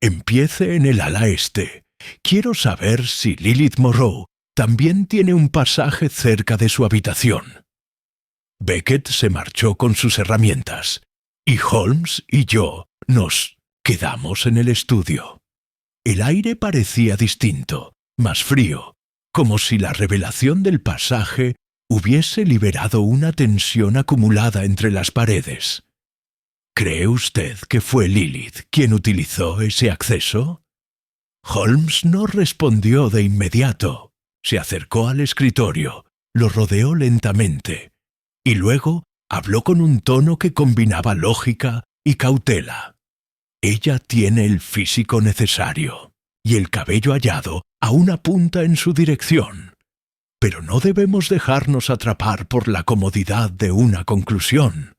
Empiece en el ala este. Quiero saber si Lilith Monroe también tiene un pasaje cerca de su habitación». Beckett se marchó con sus herramientas, y Holmes y yo nos quedamos en el estudio. El aire parecía distinto, más frío, como si la revelación del pasaje hubiese liberado una tensión acumulada entre las paredes. «¿Cree usted que fue Lilith quien utilizó ese acceso?». Holmes no respondió de inmediato. Se acercó al escritorio, lo rodeó lentamente y luego habló con un tono que combinaba lógica y cautela. Ella tiene el físico necesario y el cabello hallado aún apunta en su dirección. Pero no debemos dejarnos atrapar por la comodidad de una conclusión.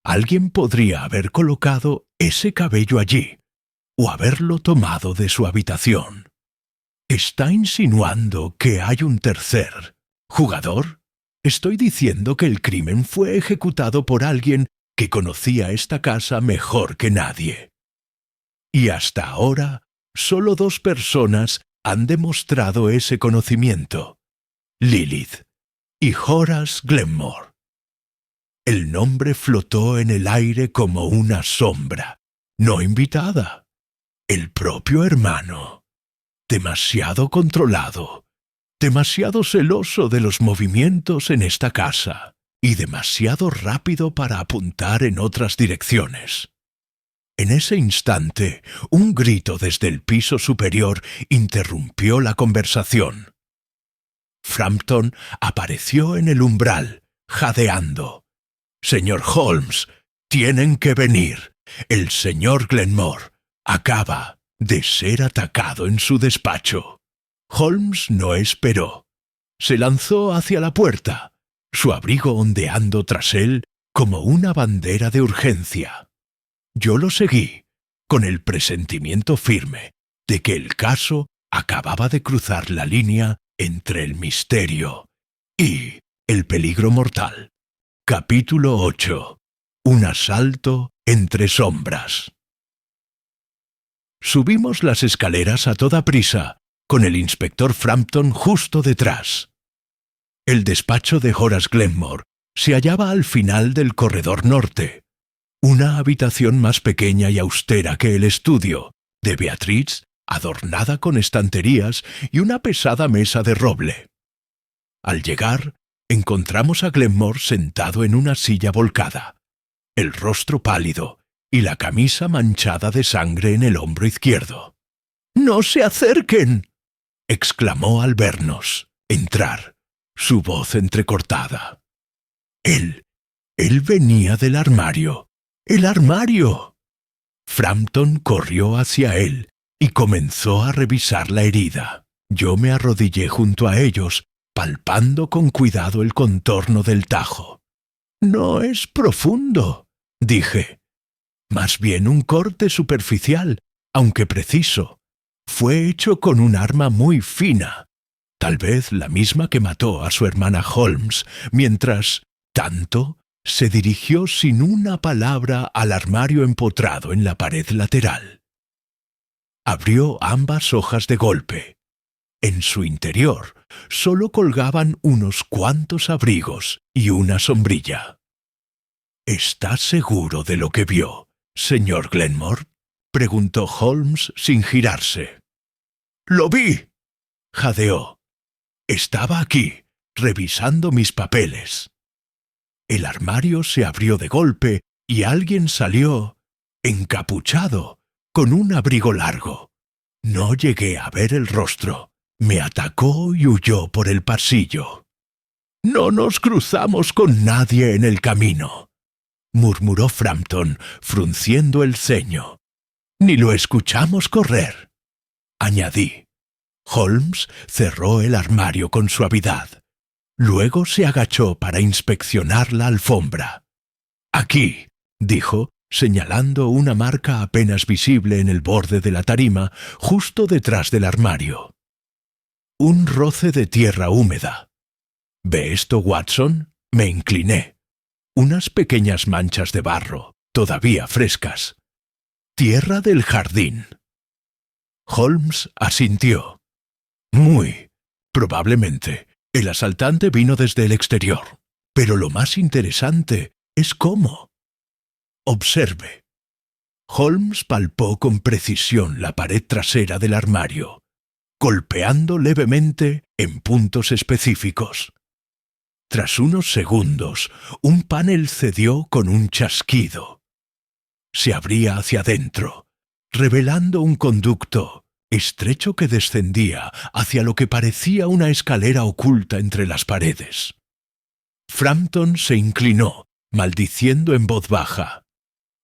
Alguien podría haber colocado ese cabello allí o haberlo tomado de su habitación. ¿Está insinuando que hay un tercer jugador? Estoy diciendo que el crimen fue ejecutado por alguien que conocía esta casa mejor que nadie. Y hasta ahora, solo 2 personas han demostrado ese conocimiento: Lilith y Horace Glenmore. El nombre flotó en el aire como una sombra, no invitada. El propio hermano, demasiado controlado, demasiado celoso de los movimientos en esta casa y demasiado rápido para apuntar en otras direcciones. En ese instante, un grito desde el piso superior interrumpió la conversación. Frampton apareció en el umbral, jadeando. «Señor Holmes, tienen que venir. El señor Glenmore acaba de ser atacado en su despacho». Holmes no esperó. Se lanzó hacia la puerta, su abrigo ondeando tras él como una bandera de urgencia. Yo lo seguí, con el presentimiento firme de que el caso acababa de cruzar la línea entre el misterio y el peligro mortal. Capítulo 8. Un asalto entre sombras. Subimos las escaleras a toda prisa, con el inspector Frampton justo detrás. El despacho de Horace Glenmore se hallaba al final del corredor norte, una habitación más pequeña y austera que el estudio de Beatriz, adornada con estanterías y una pesada mesa de roble. Al llegar, encontramos a Glenmore sentado en una silla volcada, el rostro pálido y la camisa manchada de sangre en el hombro izquierdo. «¡No se acerquen!», exclamó al vernos entrar, su voz entrecortada. Él venía del armario. ¡El armario! Frampton corrió hacia él y comenzó a revisar la herida. Yo me arrodillé junto a ellos, palpando con cuidado el contorno del tajo. «No es profundo», dije. «Más bien un corte superficial, aunque preciso. Fue hecho con un arma muy fina, tal vez la misma que mató a su hermana Holmes, mientras tanto se dirigió sin una palabra al armario empotrado en la pared lateral. Abrió ambas hojas de golpe. En su interior solo colgaban unos cuantos abrigos y una sombrilla. «¿Está seguro de lo que vio, señor Glenmore?», preguntó Holmes sin girarse. «Lo vi», jadeó. «Estaba aquí, revisando mis papeles». El armario se abrió de golpe y alguien salió, encapuchado, con un abrigo largo. No llegué a ver el rostro. Me atacó y huyó por el pasillo. «No nos cruzamos con nadie en el camino», murmuró Frampton, frunciendo el ceño. «Ni lo escuchamos correr», añadí. Holmes cerró el armario con suavidad. Luego se agachó para inspeccionar la alfombra. «Aquí», dijo, señalando una marca apenas visible en el borde de la tarima, justo detrás del armario. Un roce de tierra húmeda. «¿Ve esto, Watson?», me incliné. Unas pequeñas manchas de barro, todavía frescas. «Tierra del jardín». Holmes asintió. «Muy probablemente. El asaltante vino desde el exterior. Pero lo más interesante es cómo. Observe». Holmes palpó con precisión la pared trasera del armario, golpeando levemente en puntos específicos. Tras unos segundos, un panel cedió con un chasquido. Se abría hacia adentro, revelando un conducto estrecho que descendía hacia lo que parecía una escalera oculta entre las paredes. Frampton se inclinó, maldiciendo en voz baja.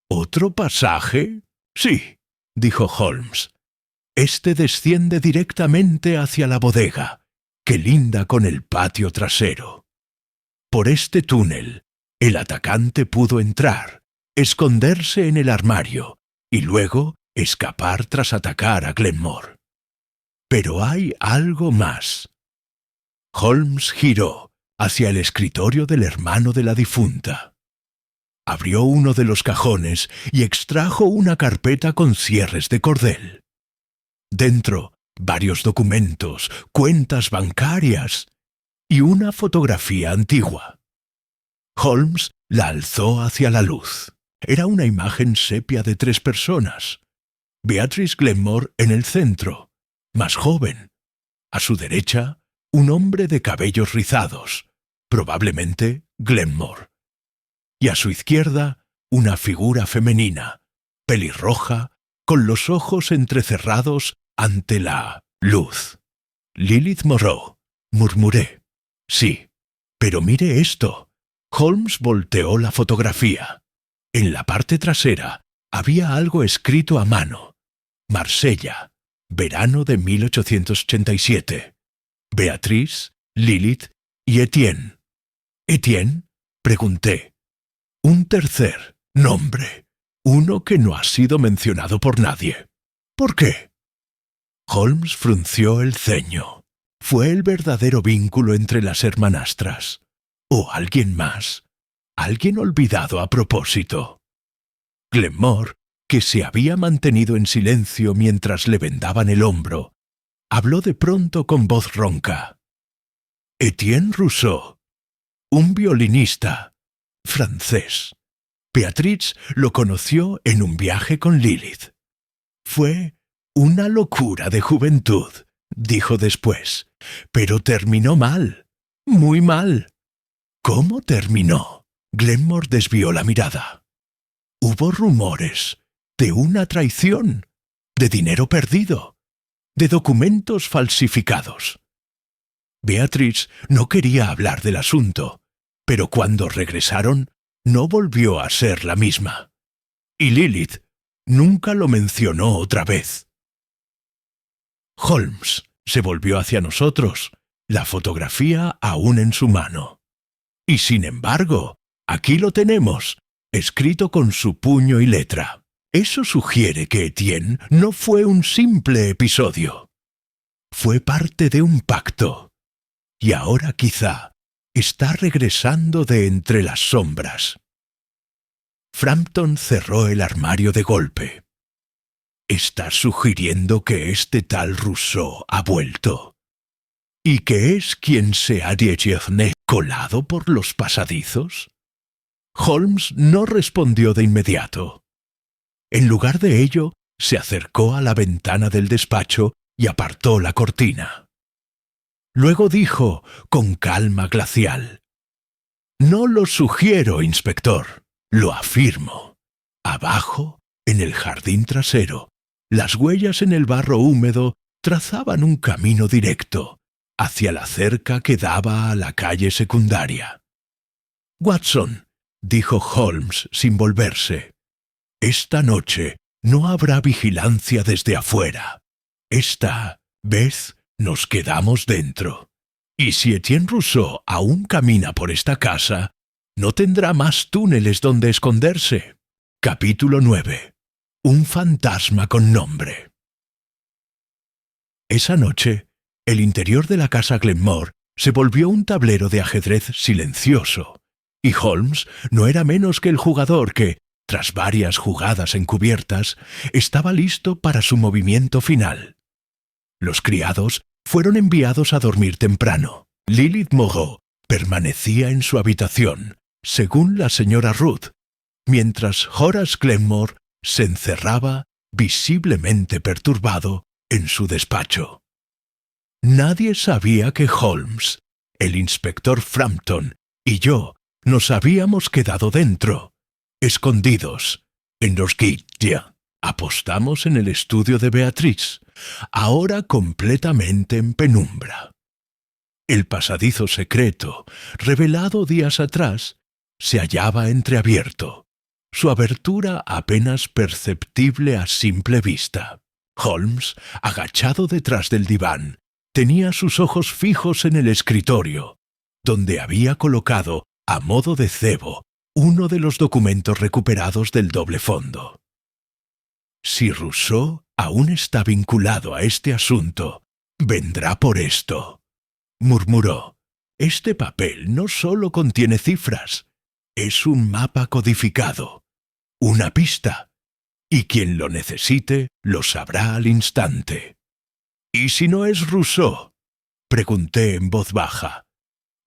¿Otro pasaje? Sí, dijo Holmes. Este desciende directamente hacia la bodega, que linda con el patio trasero. Por este túnel, el atacante pudo entrar, esconderse en el armario y luego escapar tras atacar a Glenmore. Pero hay algo más. Holmes giró hacia el escritorio del hermano de la difunta. Abrió uno de los cajones y extrajo una carpeta con cierres de cordel. Dentro, varios documentos, cuentas bancarias y una fotografía antigua. Holmes la alzó hacia la luz. Era una imagen sepia de 3 personas. Beatrice Glenmore en el centro, más joven. A su derecha, un hombre de cabellos rizados, probablemente Glenmore. Y a su izquierda, una figura femenina, pelirroja, con los ojos entrecerrados ante la luz. Lilith Moreau, murmuré. Sí, pero mire esto. Holmes volteó la fotografía. En la parte trasera había algo escrito a mano. Marsella, verano de 1887. Beatrice, Lilith y Etienne. ¿Etienne? Pregunté. Un tercer nombre. Uno que no ha sido mencionado por nadie. ¿Por qué? Holmes frunció el ceño. Fue el verdadero vínculo entre las hermanastras. ¿O alguien más? ¿Alguien olvidado a propósito? Glenmore, que se había mantenido en silencio mientras le vendaban el hombro, habló de pronto con voz ronca. Etienne Rousseau, un violinista francés. Beatrice lo conoció en un viaje con Lilith. Fue una locura de juventud, dijo después, pero terminó mal, muy mal. ¿Cómo terminó? Glenmore desvió la mirada. Hubo rumores de una traición, de dinero perdido, de documentos falsificados. Beatrice no quería hablar del asunto, pero cuando regresaron no volvió a ser la misma. Y Lilith nunca lo mencionó otra vez. Holmes se volvió hacia nosotros, la fotografía aún en su mano. Y sin embargo, aquí lo tenemos, escrito con su puño y letra. Eso sugiere que Etienne no fue un simple episodio. Fue parte de un pacto. Y ahora quizá está regresando de entre las sombras. Frampton cerró el armario de golpe. ¿Estás sugiriendo que este tal Rousseau ha vuelto? ¿Y que es quien se ha colado por los pasadizos? Holmes no respondió de inmediato. En lugar de ello, se acercó a la ventana del despacho y apartó la cortina. Luego dijo, con calma glacial: «No lo sugiero, inspector, lo afirmo. Abajo, en el jardín trasero, las huellas en el barro húmedo trazaban un camino directo hacia la cerca que daba a la calle secundaria». «Watson», dijo Holmes sin volverse, «esta noche no habrá vigilancia desde afuera. Esta vez nos quedamos dentro. Y si Etienne Rousseau aún camina por esta casa, no tendrá más túneles donde esconderse». Capítulo 9. Un fantasma con nombre. Esa noche, el interior de la casa Glenmore se volvió un tablero de ajedrez silencioso, y Holmes no era menos que el jugador que, tras varias jugadas encubiertas, estaba listo para su movimiento final. Los criados fueron enviados a dormir temprano. Lilith Moreau permanecía en su habitación, según la señora Ruth, mientras Horace Glenmore se encerraba, visiblemente perturbado, en su despacho. Nadie sabía que Holmes, el inspector Frampton y yo nos habíamos quedado dentro, escondidos, en los guichets. Apostamos en el estudio de Beatriz, ahora completamente en penumbra. El pasadizo secreto, revelado días atrás, se hallaba entreabierto, su abertura apenas perceptible a simple vista. Holmes, agachado detrás del diván, tenía sus ojos fijos en el escritorio, donde había colocado, a modo de cebo, uno de los documentos recuperados del doble fondo. Si Rousseau aún está vinculado a este asunto, vendrá por esto, murmuró. Este papel no solo contiene cifras, es un mapa codificado, una pista, y quien lo necesite lo sabrá al instante. ¿Y si no es Rousseau?, pregunté en voz baja.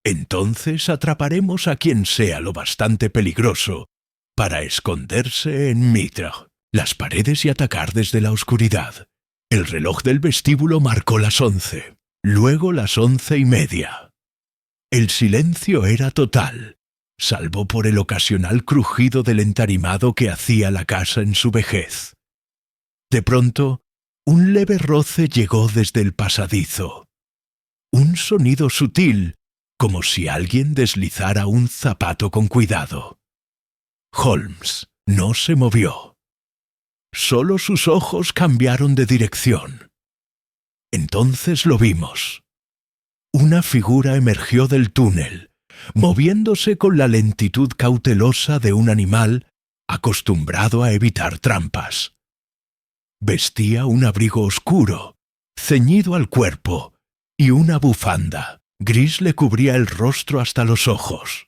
Entonces atraparemos a quien sea lo bastante peligroso para esconderse en Mitre, las paredes y atacar desde la oscuridad. El reloj del vestíbulo marcó las 11, luego las 11:30. El silencio era total, salvo por el ocasional crujido del entarimado que hacía la casa en su vejez. De pronto, un leve roce llegó desde el pasadizo. Un sonido sutil, como si alguien deslizara un zapato con cuidado. Holmes no se movió. Solo sus ojos cambiaron de dirección. Entonces lo vimos. Una figura emergió del túnel, moviéndose con la lentitud cautelosa de un animal acostumbrado a evitar trampas. Vestía un abrigo oscuro, ceñido al cuerpo, y una bufanda gris le cubría el rostro hasta los ojos.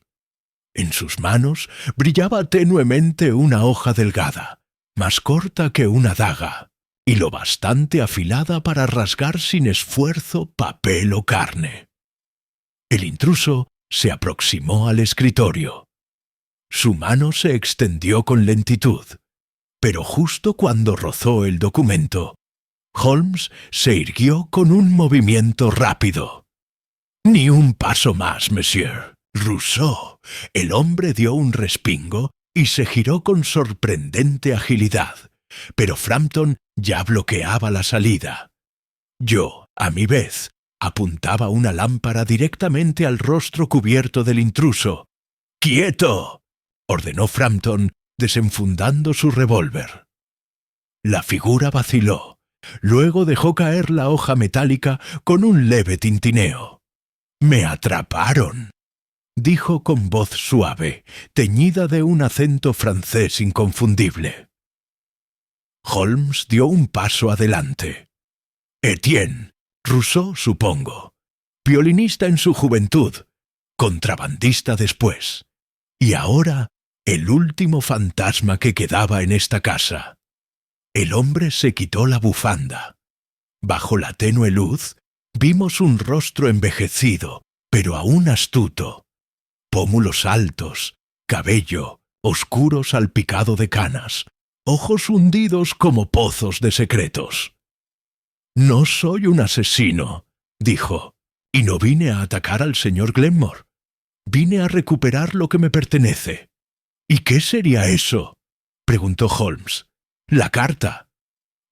En sus manos brillaba tenuemente una hoja delgada, más corta que una daga, y lo bastante afilada para rasgar sin esfuerzo papel o carne. El intruso se aproximó al escritorio. Su mano se extendió con lentitud, pero justo cuando rozó el documento, Holmes se irguió con un movimiento rápido. «Ni un paso más, monsieur. Rousseau». El hombre dio un respingo y se giró con sorprendente agilidad, pero Frampton ya bloqueaba la salida. Yo, a mi vez, apuntaba una lámpara directamente al rostro cubierto del intruso. «¡Quieto!», ordenó Frampton, desenfundando su revólver. La figura vaciló, luego dejó caer la hoja metálica con un leve tintineo. «¡Me atraparon!», dijo con voz suave, teñida de un acento francés inconfundible. Holmes dio un paso adelante. «Etienne, Rousseau, supongo. Violinista en su juventud, contrabandista después. Y ahora, el último fantasma que quedaba en esta casa». El hombre se quitó la bufanda. Bajo la tenue luz, vimos un rostro envejecido, pero aún astuto. Pómulos altos, cabello oscuro salpicado de canas, ojos hundidos como pozos de secretos. «No soy un asesino», dijo, «y no vine a atacar al señor Glenmore. Vine a recuperar lo que me pertenece». «¿Y qué sería eso?», preguntó Holmes. «La carta.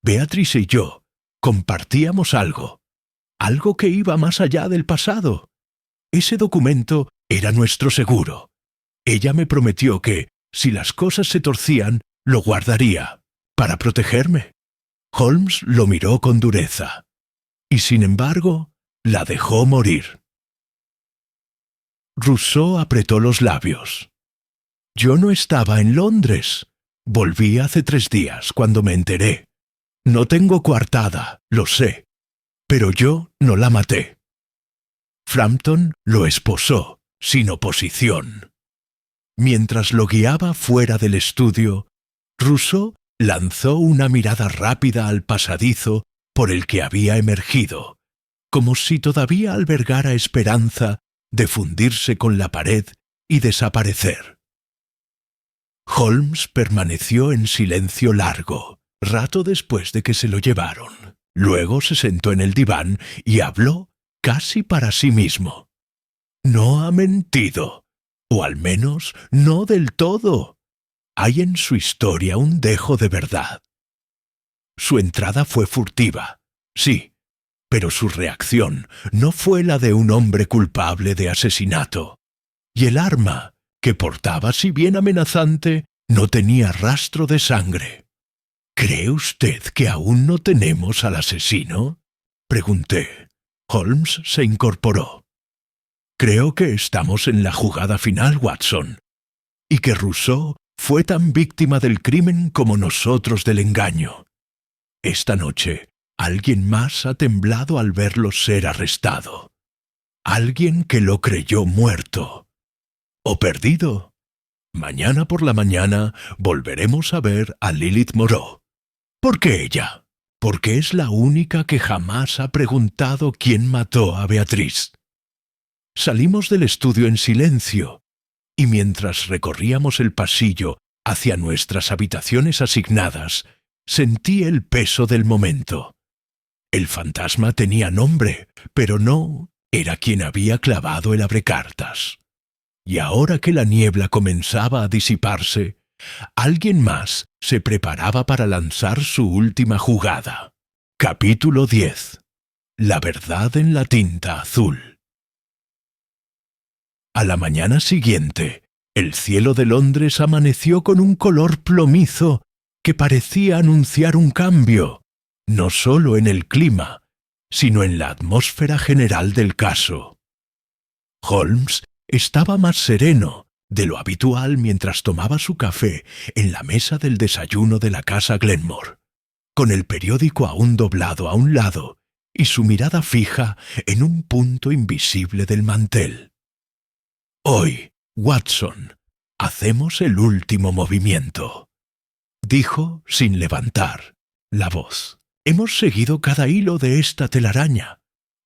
Beatriz y yo compartíamos algo que iba más allá del pasado. Ese documento era nuestro seguro. Ella me prometió que, si las cosas se torcían, lo guardaría, para protegerme». Holmes lo miró con dureza, y sin embargo, la dejó morir. Rousseau apretó los labios. «Yo no estaba en Londres. Volví hace 3 días, cuando me enteré. No tengo coartada, lo sé, pero yo no la maté». Frampton lo esposó, sin oposición. Mientras lo guiaba fuera del estudio, Rousseau lanzó una mirada rápida al pasadizo por el que había emergido, como si todavía albergara esperanza de fundirse con la pared y desaparecer. Holmes permaneció en silencio largo, rato después de que se lo llevaron. Luego se sentó en el diván y habló casi para sí mismo. «No ha mentido, o al menos no del todo. Hay en su historia un dejo de verdad. Su entrada fue furtiva, sí, pero su reacción no fue la de un hombre culpable de asesinato. Y el arma que portaba, si bien amenazante, no tenía rastro de sangre. ¿Cree usted que aún no tenemos al asesino?, pregunté. Holmes se incorporó. Creo que estamos en la jugada final, Watson, y que Rousseau fue tan víctima del crimen como nosotros del engaño. Esta noche, alguien más ha temblado al verlo ser arrestado. Alguien que lo creyó muerto. O perdido. Mañana por la mañana volveremos a ver a Lilith Moreau. ¿Por qué ella? Porque es la única que jamás ha preguntado quién mató a Beatriz. Salimos del estudio en silencio, y mientras recorríamos el pasillo hacia nuestras habitaciones asignadas, sentí el peso del momento. El fantasma tenía nombre, pero no era quien había clavado el abrecartas. Y ahora que la niebla comenzaba a disiparse, alguien más se preparaba para lanzar su última jugada. Capítulo 10. La verdad en la tinta azul. A la mañana siguiente, el cielo de Londres amaneció con un color plomizo que parecía anunciar un cambio, no solo en el clima, sino en la atmósfera general del caso. Holmes estaba más sereno de lo habitual mientras tomaba su café en la mesa del desayuno de la casa Glenmore, con el periódico aún doblado a un lado y su mirada fija en un punto invisible del mantel. «Hoy, Watson, hacemos el último movimiento», dijo sin levantar la voz. «Hemos seguido cada hilo de esta telaraña.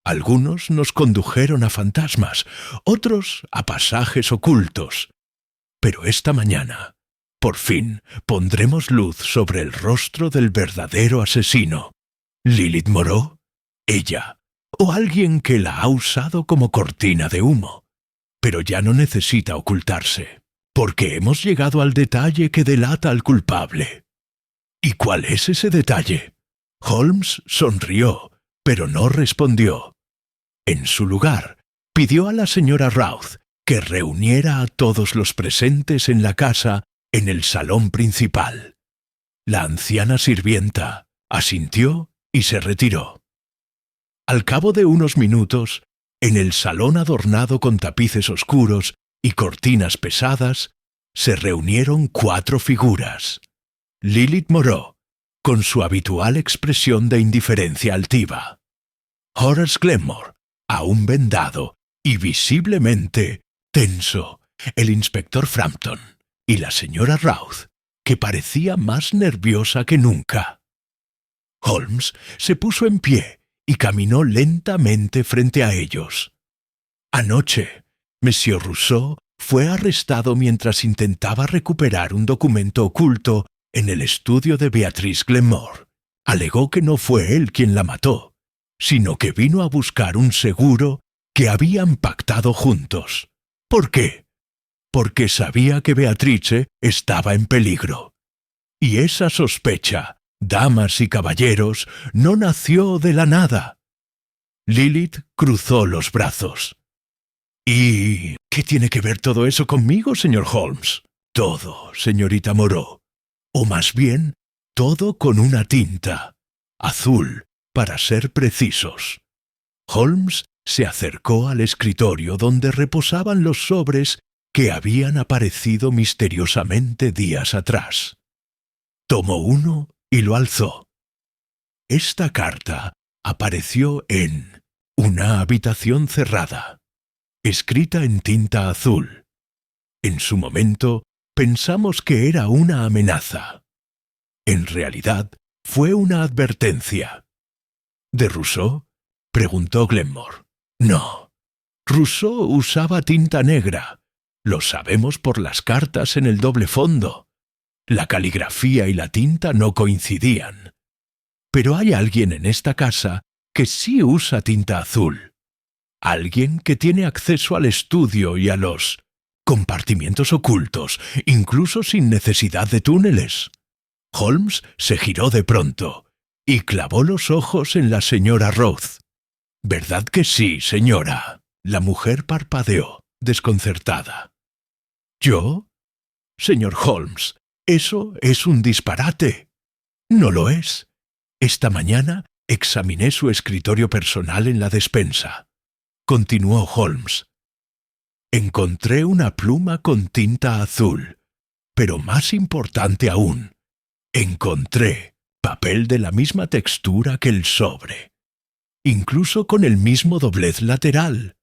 Algunos nos condujeron a fantasmas, otros a pasajes ocultos. Pero esta mañana, por fin, pondremos luz sobre el rostro del verdadero asesino. ¿Lilith Moreau? ¿Ella? ¿O alguien que la ha usado como cortina de humo? Pero ya no necesita ocultarse, porque hemos llegado al detalle que delata al culpable». «¿Y cuál es ese detalle?». Holmes sonrió, pero no respondió. En su lugar, pidió a la señora Routh que reuniera a todos los presentes en la casa en el salón principal. La anciana sirvienta asintió y se retiró. Al cabo de unos minutos, en el salón adornado con tapices oscuros y cortinas pesadas, se reunieron 4 figuras. Lilith Moreau, con su habitual expresión de indiferencia altiva. Horace Glenmore, aún vendado y visiblemente tenso, el inspector Frampton y la señora Routh, que parecía más nerviosa que nunca. Holmes se puso en pie y caminó lentamente frente a ellos. Anoche, Monsieur Rousseau fue arrestado mientras intentaba recuperar un documento oculto en el estudio de Beatriz Glenmore. Alegó que no fue él quien la mató, sino que vino a buscar un seguro que habían pactado juntos. ¿Por qué? Porque sabía que Beatrice estaba en peligro. Y esa sospecha, damas y caballeros, no nació de la nada. Lilith cruzó los brazos. «¿Y qué tiene que ver todo eso conmigo, señor Holmes?» «Todo, señorita Moreau. O más bien, todo con una tinta, azul, para ser precisos». Holmes se acercó al escritorio donde reposaban los sobres que habían aparecido misteriosamente días atrás. Tomó uno y lo alzó. Esta carta apareció en una habitación cerrada, escrita en tinta azul. En su momento pensamos que era una amenaza. En realidad, fue una advertencia. ¿De Rousseau?, preguntó Glenmore. No. Rousseau usaba tinta negra. Lo sabemos por las cartas en el doble fondo. La caligrafía y la tinta no coincidían. Pero hay alguien en esta casa que sí usa tinta azul. Alguien que tiene acceso al estudio y a los compartimientos ocultos, incluso sin necesidad de túneles. Holmes se giró de pronto y clavó los ojos en la señora Roth. «¿Verdad que sí, señora?». La mujer parpadeó, desconcertada. «¿Yo? Señor Holmes, eso es un disparate». «No lo es. Esta mañana examiné su escritorio personal en la despensa», continuó Holmes. «Encontré una pluma con tinta azul, pero más importante aún, encontré papel de la misma textura que el sobre, incluso con el mismo doblez lateral.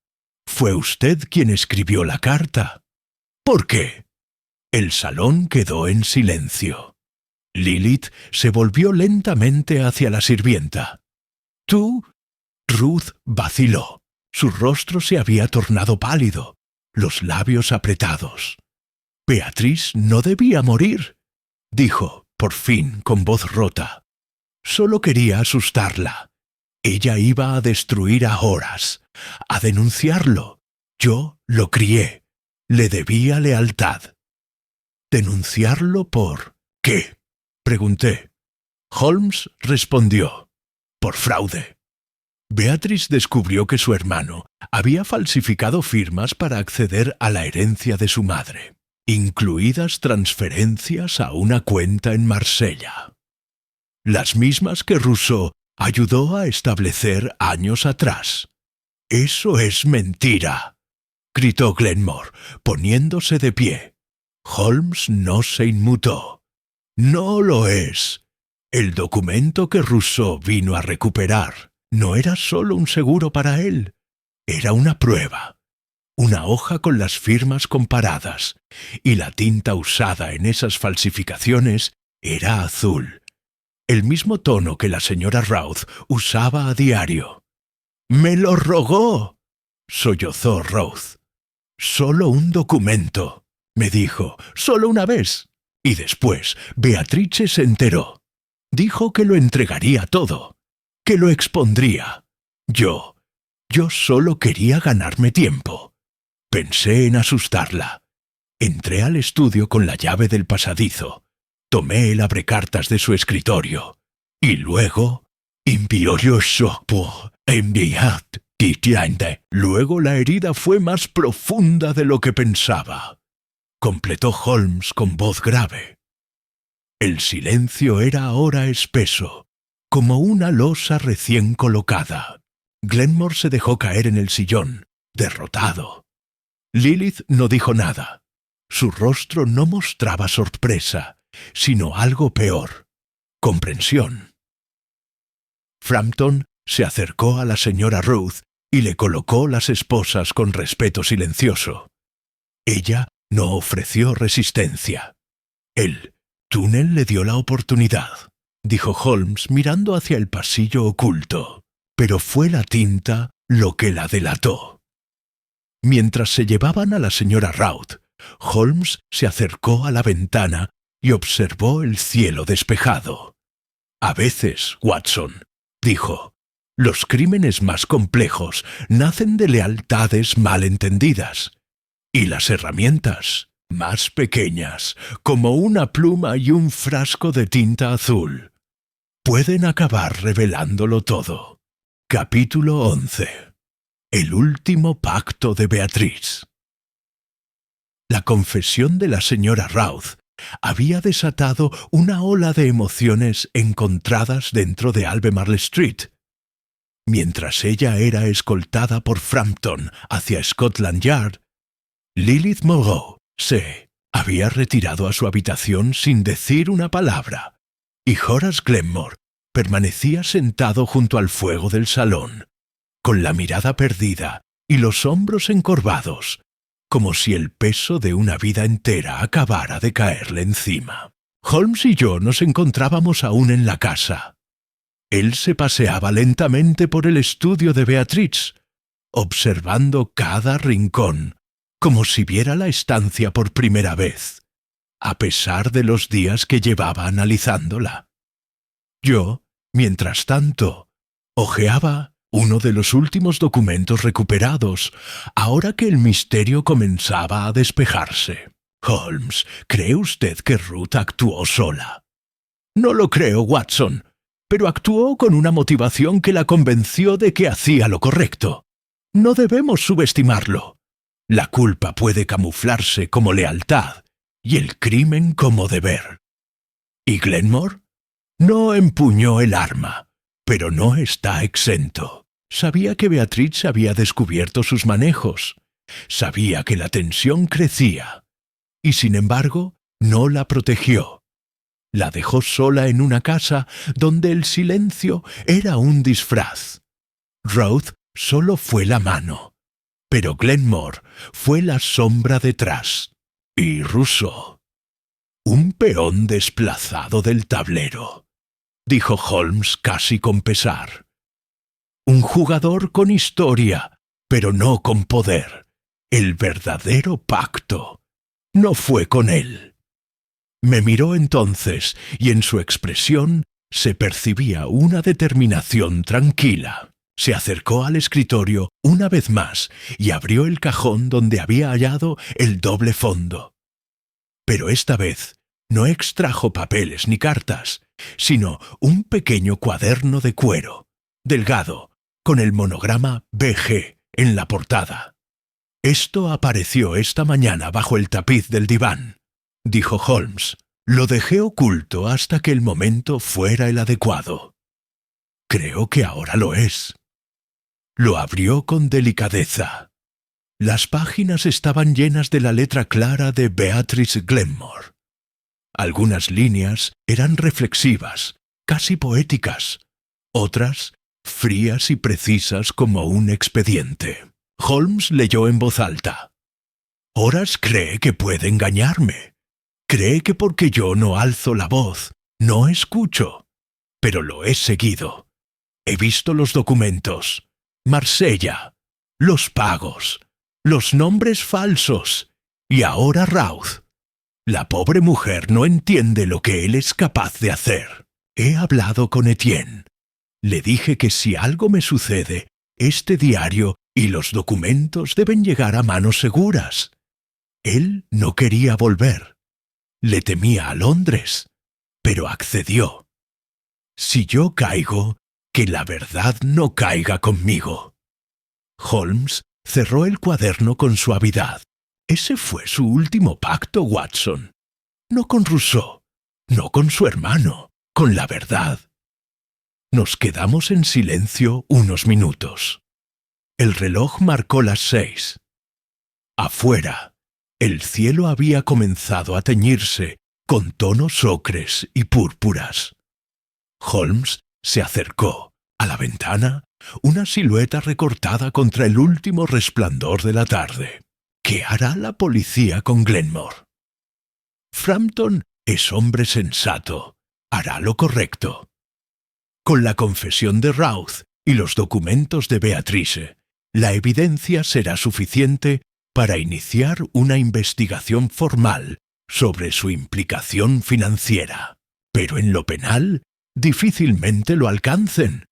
Fue usted quien escribió la carta». «¿Por qué?». El salón quedó en silencio. Lilith se volvió lentamente hacia la sirvienta. «¿Tú?». Ruth vaciló. Su rostro se había tornado pálido, los labios apretados. «Beatriz no debía morir», dijo, por fin, con voz rota. «Solo quería asustarla. Ella iba a destruir a Horace, a denunciarlo. Yo lo crié. Le debía lealtad». «¿Denunciarlo por qué?», pregunté. Holmes respondió: «Por fraude». Beatriz descubrió que su hermano había falsificado firmas para acceder a la herencia de su madre, incluidas transferencias a una cuenta en Marsella. Las mismas que Rousseau ayudó a establecer años atrás. «Eso es mentira», gritó Glenmore, poniéndose de pie. Holmes no se inmutó. «No lo es. El documento que Rousseau vino a recuperar no era solo un seguro para él, era una prueba. Una hoja con las firmas comparadas, y la tinta usada en esas falsificaciones era azul, el mismo tono que la señora Routh usaba a diario». «¡Me lo rogó!», sollozó Routh. «Solo un documento», me dijo, «solo una vez». Y después Beatrice se enteró. Dijo que lo entregaría todo, que lo expondría. Yo solo quería ganarme tiempo. Pensé en asustarla. Entré al estudio con la llave del pasadizo. Tomé el abrecartas de su escritorio. Y luego... Luego la herida fue más profunda de lo que pensaba», completó Holmes con voz grave. El silencio era ahora espeso, como una losa recién colocada. Glenmore se dejó caer en el sillón, derrotado. Lilith no dijo nada. Su rostro no mostraba sorpresa, sino algo peor: comprensión. Frampton se acercó a la señora Ruth y le colocó las esposas con respeto silencioso. Ella no ofreció resistencia. «El túnel le dio la oportunidad», dijo Holmes mirando hacia el pasillo oculto, «pero fue la tinta lo que la delató». Mientras se llevaban a la señora Routh, Holmes se acercó a la ventana y observó el cielo despejado. «A veces, Watson», dijo, «los crímenes más complejos nacen de lealtades mal entendidas. Y las herramientas más pequeñas, como una pluma y un frasco de tinta azul, pueden acabar revelándolo todo». Capítulo 11. El último pacto de Beatriz. La confesión de la señora Routh había desatado una ola de emociones encontradas dentro de Albemarle Street. Mientras ella era escoltada por Frampton hacia Scotland Yard, Lilith Moreau se había retirado a su habitación sin decir una palabra, y Horace Glenmore permanecía sentado junto al fuego del salón, con la mirada perdida y los hombros encorvados, como si el peso de una vida entera acabara de caerle encima. Holmes y yo nos encontrábamos aún en la casa. Él se paseaba lentamente por el estudio de Beatriz, observando cada rincón, como si viera la estancia por primera vez, a pesar de los días que llevaba analizándola. Yo, mientras tanto, hojeaba uno de los últimos documentos recuperados, ahora que el misterio comenzaba a despejarse. «Holmes, ¿cree usted que Ruth actuó sola?». «No lo creo, Watson. pero actuó con una motivación que la convenció de que hacía lo correcto. No debemos subestimarlo. La culpa puede camuflarse como lealtad y el crimen como deber. ¿Y Glenmore? No empuñó el arma, pero no está exento. Sabía que Beatriz había descubierto sus manejos. Sabía que la tensión crecía. Y sin embargo, no la protegió. La dejó sola en una casa donde el silencio era un disfraz. Roth solo fue la mano, pero Glenmore fue la sombra detrás. Y Rousseau, un peón desplazado del tablero, dijo Holmes casi con pesar. Un jugador con historia, pero no con poder. El verdadero pacto no fue con él. Me miró entonces y en su expresión se percibía una determinación tranquila. Se acercó al escritorio una vez más y abrió el cajón donde había hallado el doble fondo. Pero esta vez no extrajo papeles ni cartas, sino un pequeño cuaderno de cuero, delgado, con el monograma BG en la portada. Esto apareció esta mañana bajo el tapiz del diván, dijo Holmes. Lo dejé oculto hasta que el momento fuera el adecuado. Creo que ahora lo es. Lo abrió con delicadeza. Las páginas estaban llenas de la letra clara de Beatrice Glenmore. Algunas líneas eran reflexivas, casi poéticas. Otras, frías y precisas como un expediente. Holmes leyó en voz alta. Horace cree que puede engañarme. Cree que porque yo no alzo la voz, no escucho. Pero lo he seguido. He visto los documentos. Marsella. Los pagos. Los nombres falsos. Y ahora Routh. La pobre mujer no entiende lo que él es capaz de hacer. He hablado con Etienne. Le dije que si algo me sucede, este diario y los documentos deben llegar a manos seguras. Él no quería volver. Le temía a Londres, pero accedió. Si yo caigo, que la verdad no caiga conmigo. Holmes cerró el cuaderno con suavidad. Ese fue su último pacto, Watson. No con Rousseau, no con su hermano, con la verdad. Nos quedamos en silencio unos minutos. El reloj marcó las 6. Afuera, el cielo había comenzado a teñirse con tonos ocres y púrpuras. Holmes se acercó. A la ventana, una silueta recortada contra el último resplandor de la tarde. ¿Qué hará la policía con Glenmore? Frampton es hombre sensato. Hará lo correcto. Con la confesión de Routh y los documentos de Beatrice, la evidencia será suficiente para iniciar una investigación formal sobre su implicación financiera. Pero en lo penal, difícilmente lo alcancen.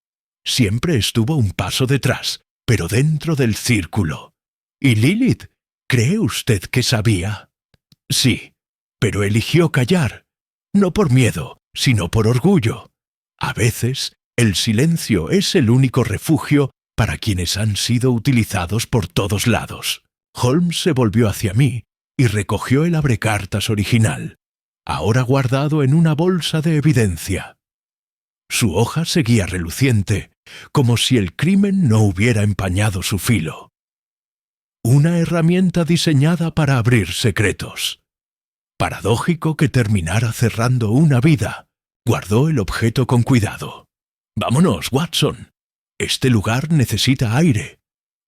Siempre estuvo un paso detrás, pero dentro del círculo. ¿Y Lilith? ¿Cree usted que sabía? Sí, pero eligió callar. No por miedo, sino por orgullo. A veces, el silencio es el único refugio para quienes han sido utilizados por todos lados. Holmes se volvió hacia mí y recogió el abrecartas original, ahora guardado en una bolsa de evidencia. Su hoja seguía reluciente, como si el crimen no hubiera empañado su filo. Una herramienta diseñada para abrir secretos. Paradójico que terminara cerrando una vida. Guardó el objeto con cuidado. «Vámonos, Watson. Este lugar necesita aire.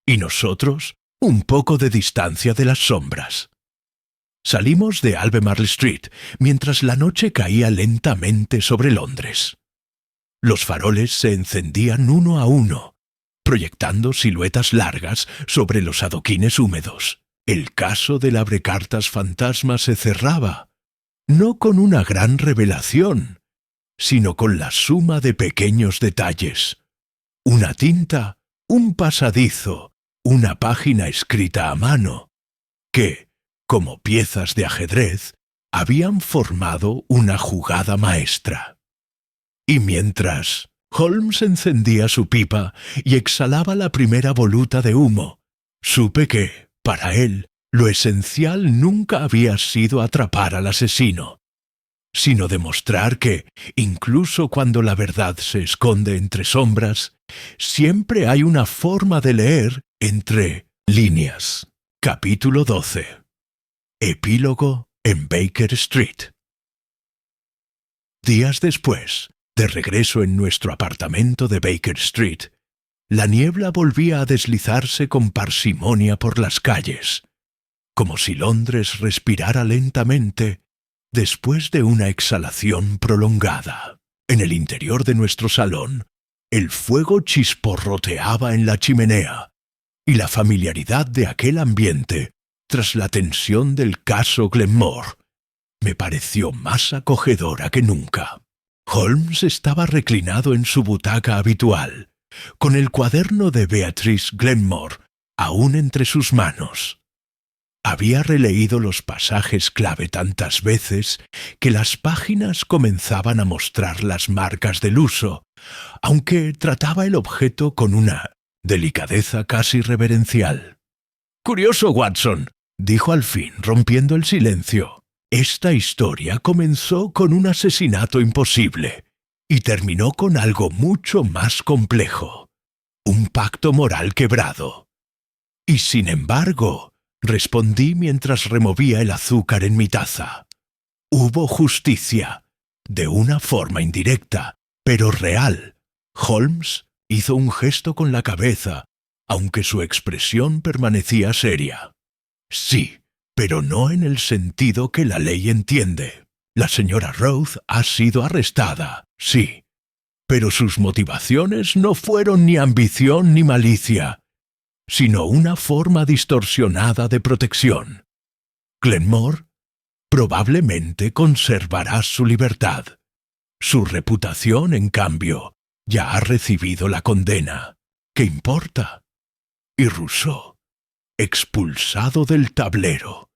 Y nosotros, un poco de distancia de las sombras». Salimos de Albemarle Street mientras la noche caía lentamente sobre Londres. Los faroles se encendían uno a uno, proyectando siluetas largas sobre los adoquines húmedos. El caso del abrecartas fantasma se cerraba, no con una gran revelación, sino con la suma de pequeños detalles. Una tinta, un pasadizo, una página escrita a mano, que, como piezas de ajedrez, habían formado una jugada maestra. Y mientras Holmes encendía su pipa y exhalaba la primera voluta de humo, supe que, para él, lo esencial nunca había sido atrapar al asesino, sino demostrar que, incluso cuando la verdad se esconde entre sombras, siempre hay una forma de leer entre líneas. Capítulo 12. Epílogo en Baker Street. Días después, de regreso en nuestro apartamento de Baker Street, la niebla volvía a deslizarse con parsimonia por las calles, como si Londres respirara lentamente después de una exhalación prolongada. En el interior de nuestro salón, el fuego chisporroteaba en la chimenea, y la familiaridad de aquel ambiente, tras la tensión del caso Glenmore, me pareció más acogedora que nunca. Holmes estaba reclinado en su butaca habitual, con el cuaderno de Beatrice Glenmore aún entre sus manos. Había releído los pasajes clave tantas veces que las páginas comenzaban a mostrar las marcas del uso, aunque trataba el objeto con una delicadeza casi reverencial. «Curioso, Watson», dijo al fin, rompiendo el silencio. «Esta historia comenzó con un asesinato imposible y terminó con algo mucho más complejo, un pacto moral quebrado. Y sin embargo», respondí mientras removía el azúcar en mi taza, «hubo justicia, de una forma indirecta, pero real». Holmes hizo un gesto con la cabeza, aunque su expresión permanecía seria. «Sí, pero no en el sentido que la ley entiende. La señora Roth ha sido arrestada, sí, pero sus motivaciones no fueron ni ambición ni malicia, sino una forma distorsionada de protección. Glenmore probablemente conservará su libertad. Su reputación, en cambio, ya ha recibido la condena. ¿Qué importa?» Y Rousseau, expulsado del tablero,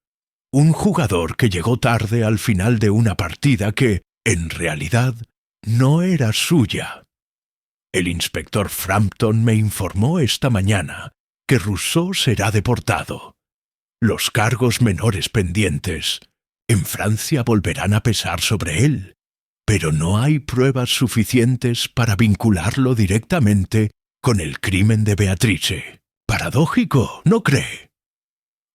un jugador que llegó tarde al final de una partida que, en realidad, no era suya. El inspector Frampton me informó esta mañana que Rousseau será deportado. Los cargos menores pendientes en Francia volverán a pesar sobre él, pero no hay pruebas suficientes para vincularlo directamente con el crimen de Beatrice. Paradójico, ¿no cree?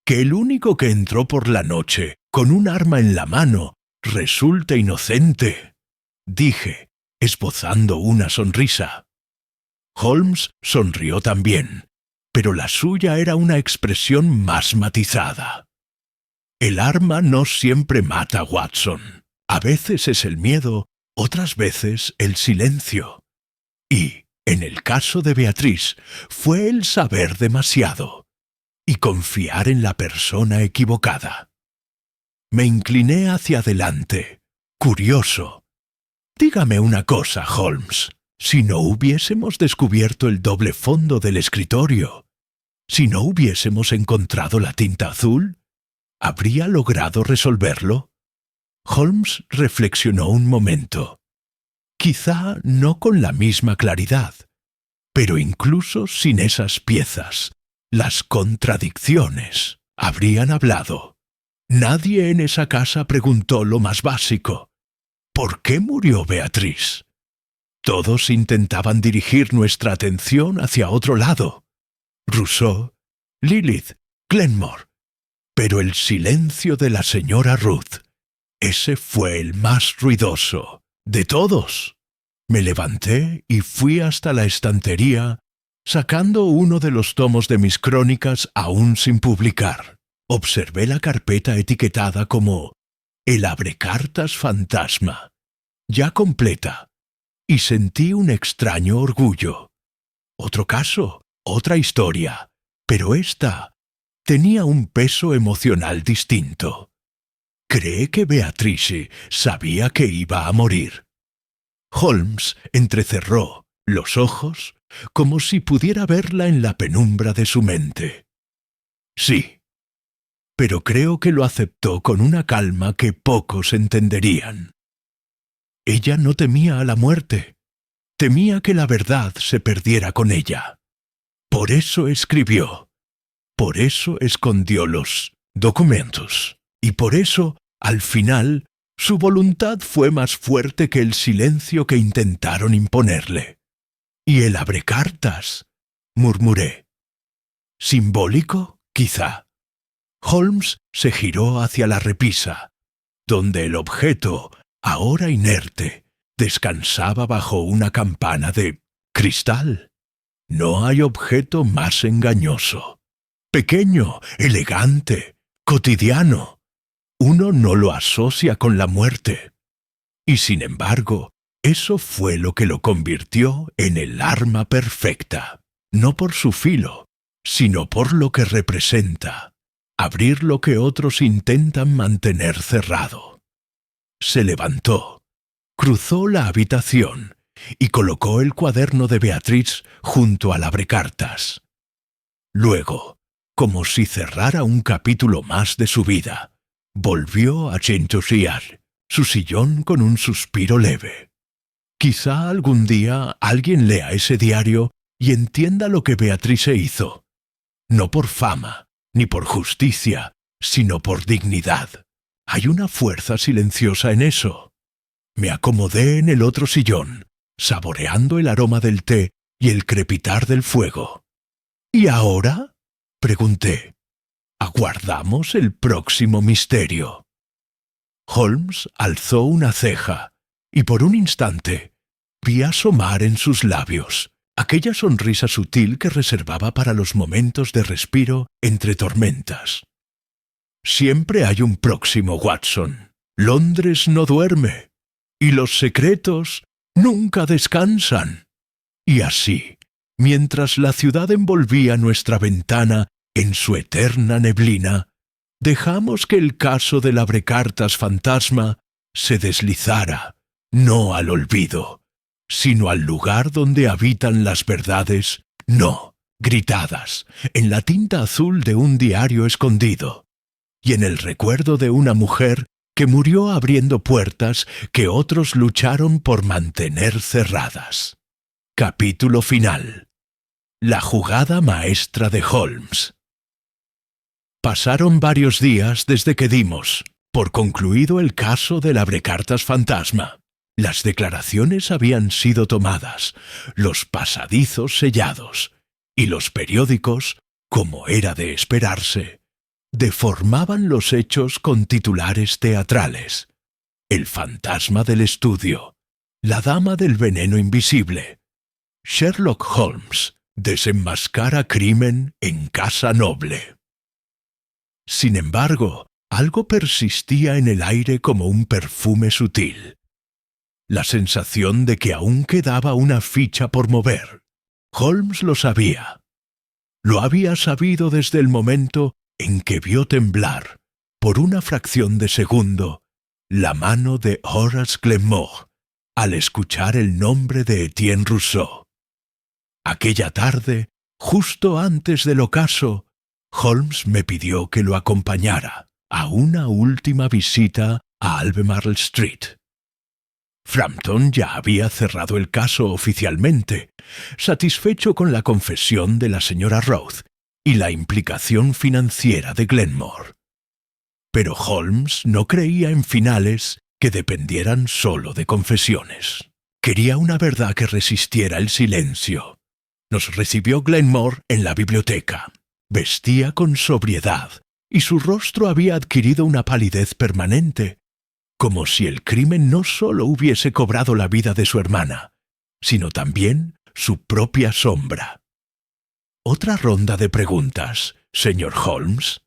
Que el único que entró por la noche con un arma en la mano resulta inocente, dije, esbozando una sonrisa. Holmes sonrió también, pero la suya era una expresión más matizada. El arma no siempre mata, Watson. A veces es el miedo, otras veces el silencio. Y, en el caso de Beatrice, fue el saber demasiado y confiar en la persona equivocada. Me incliné hacia adelante, curioso. «Dígame una cosa, Holmes. Si no hubiésemos descubierto el doble fondo del escritorio, si no hubiésemos encontrado la tinta azul, ¿habría logrado resolverlo?» Holmes reflexionó un momento. Quizá no con la misma claridad, pero incluso sin esas piezas, las contradicciones habrían hablado. Nadie en esa casa preguntó lo más básico: ¿por qué murió Beatrice? Todos intentaban dirigir nuestra atención hacia otro lado. Rousseau, Lilith, Glenmore. Pero el silencio de la señora Ruth, ese fue el más ruidoso de todos. Me levanté y fui hasta la estantería, sacando uno de los tomos de mis crónicas aún sin publicar. Observé la carpeta etiquetada como «El abrecartas fantasma», ya completa, y sentí un extraño orgullo. Otro caso, otra historia, pero esta tenía un peso emocional distinto. ¿Cree que Beatrice sabía que iba a morir? Holmes entrecerró los ojos como si pudiera verla en la penumbra de su mente. Sí, pero creo que lo aceptó con una calma que pocos entenderían. Ella no temía a la muerte. Temía que la verdad se perdiera con ella. Por eso escribió. Por eso escondió los documentos. Y por eso, al final, su voluntad fue más fuerte que el silencio que intentaron imponerle. «¿Y el abrecartas?», murmuré. «¿Simbólico? Quizá». Holmes se giró hacia la repisa, donde el objeto, ahora inerte, descansaba bajo una campana de cristal. No hay objeto más engañoso. Pequeño, elegante, cotidiano. Uno no lo asocia con la muerte. Y sin embargo, eso fue lo que lo convirtió en el arma perfecta, no por su filo, sino por lo que representa, abrir lo que otros intentan mantener cerrado. Se levantó, cruzó la habitación y colocó el cuaderno de Beatriz junto al abrecartas. Luego, como si cerrara un capítulo más de su vida, volvió a chinchorrear su sillón con un suspiro leve. Quizá algún día alguien lea ese diario y entienda lo que Beatriz hizo. No por fama, ni por justicia, sino por dignidad. Hay una fuerza silenciosa en eso. Me acomodé en el otro sillón, saboreando el aroma del té y el crepitar del fuego. ¿Y ahora?, pregunté. Aguardamos el próximo misterio. Holmes alzó una ceja y por un instante vi asomar en sus labios aquella sonrisa sutil que reservaba para los momentos de respiro entre tormentas. Siempre hay un próximo, Watson. Londres no duerme, y los secretos nunca descansan. Y así, mientras la ciudad envolvía nuestra ventana en su eterna neblina, dejamos que el caso del abrecartas fantasma se deslizara, no al olvido, sino al lugar donde habitan las verdades, no gritadas, en la tinta azul de un diario escondido, y en el recuerdo de una mujer que murió abriendo puertas que otros lucharon por mantener cerradas. Capítulo final. La jugada maestra de Holmes. Pasaron varios días desde que dimos por concluido el caso del abrecartas fantasma. Las declaraciones habían sido tomadas, los pasadizos sellados, y los periódicos, como era de esperarse, deformaban los hechos con titulares teatrales. El fantasma del estudio, la dama del veneno invisible, Sherlock Holmes desenmascara crimen en casa noble. Sin embargo, algo persistía en el aire como un perfume sutil. La sensación de que aún quedaba una ficha por mover. Holmes lo sabía. Lo había sabido desde el momento en que vio temblar, por una fracción de segundo, la mano de Horace Glenmore al escuchar el nombre de Etienne Rousseau. Aquella tarde, justo antes del ocaso, Holmes me pidió que lo acompañara a una última visita a Albemarle Street. Frampton ya había cerrado el caso oficialmente, satisfecho con la confesión de la señora Roth y la implicación financiera de Glenmore. Pero Holmes no creía en finales que dependieran solo de confesiones. Quería una verdad que resistiera el silencio. Nos recibió Glenmore en la biblioteca. Vestía con sobriedad y su rostro había adquirido una palidez permanente, como si el crimen no solo hubiese cobrado la vida de su hermana, sino también su propia sombra. «Otra ronda de preguntas, señor Holmes»,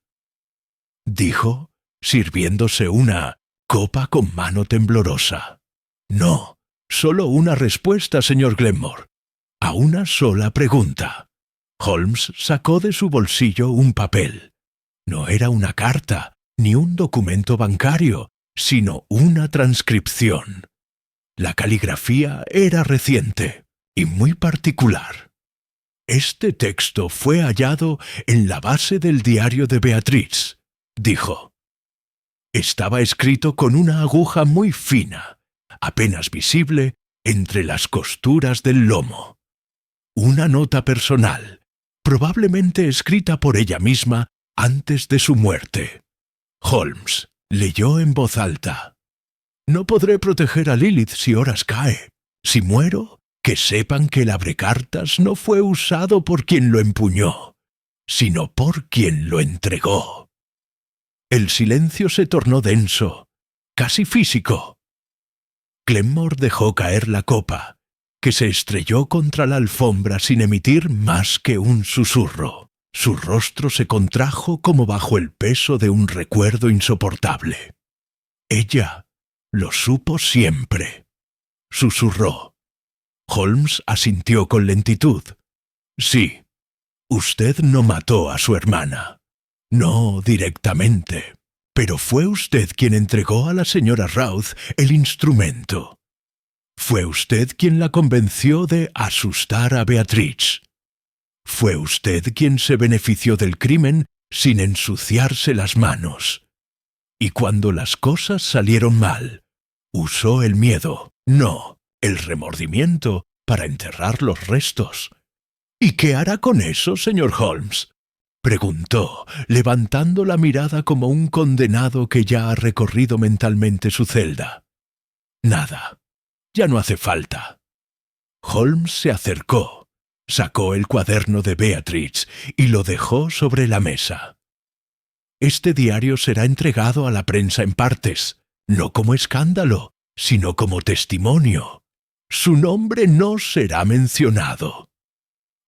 dijo, sirviéndose una copa con mano temblorosa. «No, solo una respuesta, señor Glenmore, a una sola pregunta». Holmes sacó de su bolsillo un papel. No era una carta, ni un documento bancario, sino una transcripción. La caligrafía era reciente y muy particular. «Este texto fue hallado en la base del diario de Beatriz», dijo. Estaba escrito con una aguja muy fina, apenas visible, entre las costuras del lomo. Una nota personal, probablemente escrita por ella misma antes de su muerte. Holmes leyó en voz alta: «No podré proteger a Lilith si Horace cae. Si muero, que sepan que el abrecartas no fue usado por quien lo empuñó, sino por quien lo entregó». El silencio se tornó denso, casi físico. Glenmore dejó caer la copa, que se estrelló contra la alfombra sin emitir más que un susurro. Su rostro se contrajo como bajo el peso de un recuerdo insoportable. «Ella lo supo siempre», susurró. Holmes asintió con lentitud. «Sí, usted no mató a su hermana. No directamente. Pero fue usted quien entregó a la señora Routh el instrumento. Fue usted quien la convenció de asustar a Beatrice. Fue usted quien se benefició del crimen sin ensuciarse las manos. Y cuando las cosas salieron mal, usó el miedo, no el remordimiento, para enterrar los restos. ¿Y qué hará con eso, señor Holmes?», preguntó, levantando la mirada como un condenado que ya ha recorrido mentalmente su celda. «Nada. Ya no hace falta». Holmes se acercó, sacó el cuaderno de Beatrice y lo dejó sobre la mesa. «Este diario será entregado a la prensa en partes, no como escándalo, sino como testimonio. Su nombre no será mencionado.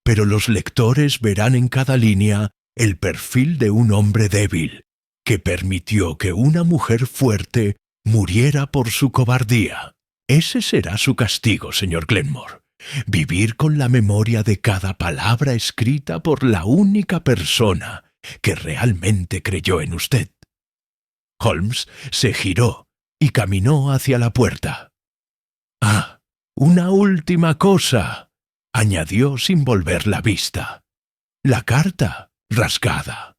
Pero los lectores verán en cada línea el perfil de un hombre débil, que permitió que una mujer fuerte muriera por su cobardía. Ese será su castigo, señor Glenmore. Vivir con la memoria de cada palabra escrita por la única persona que realmente creyó en usted». Holmes se giró y caminó hacia la puerta. «Ah, una última cosa», añadió sin volver la vista. «La carta, rasgada,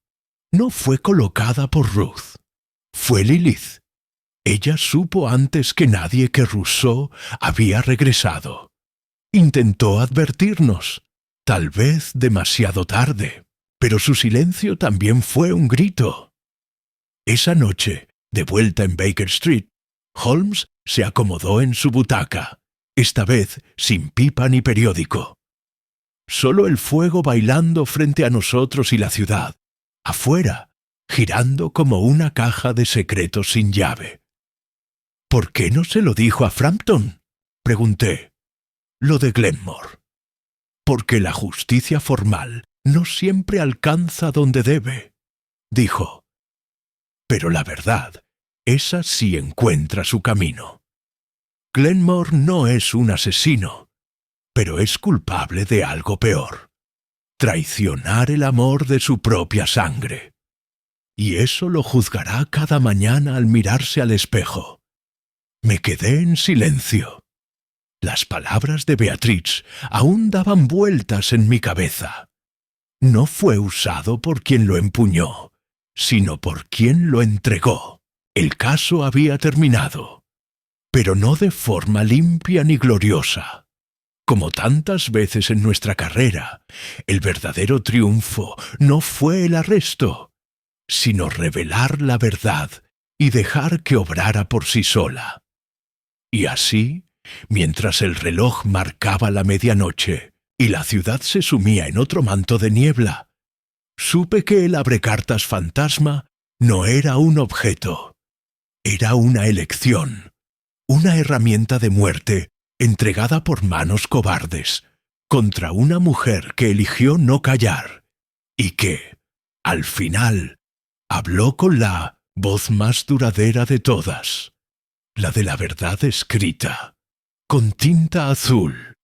no fue colocada por Ruth. Fue Lilith. Ella supo antes que nadie que Rousseau había regresado. Intentó advertirnos, tal vez demasiado tarde, pero su silencio también fue un grito». Esa noche, de vuelta en Baker Street, Holmes se acomodó en su butaca, esta vez sin pipa ni periódico. Solo el fuego bailando frente a nosotros y la ciudad, afuera, girando como una caja de secretos sin llave. «¿Por qué no se lo dijo a Frampton?», pregunté. «Lo de Glenmore. Porque la justicia formal no siempre alcanza donde debe», dijo. «Pero la verdad, esa sí encuentra su camino. Glenmore no es un asesino, pero es culpable de algo peor: traicionar el amor de su propia sangre. Y eso lo juzgará cada mañana al mirarse al espejo». Me quedé en silencio. Las palabras de Beatrice aún daban vueltas en mi cabeza. No fue usado por quien lo empuñó, sino por quien lo entregó. El caso había terminado, pero no de forma limpia ni gloriosa. Como tantas veces en nuestra carrera, el verdadero triunfo no fue el arresto, sino revelar la verdad y dejar que obrara por sí sola. Y así, mientras el reloj marcaba la medianoche y la ciudad se sumía en otro manto de niebla, supe que el abrecartas fantasma no era un objeto, era una elección, una herramienta de muerte entregada por manos cobardes contra una mujer que eligió no callar y que, al final, habló con la voz más duradera de todas, la de la verdad escrita, con tinta azul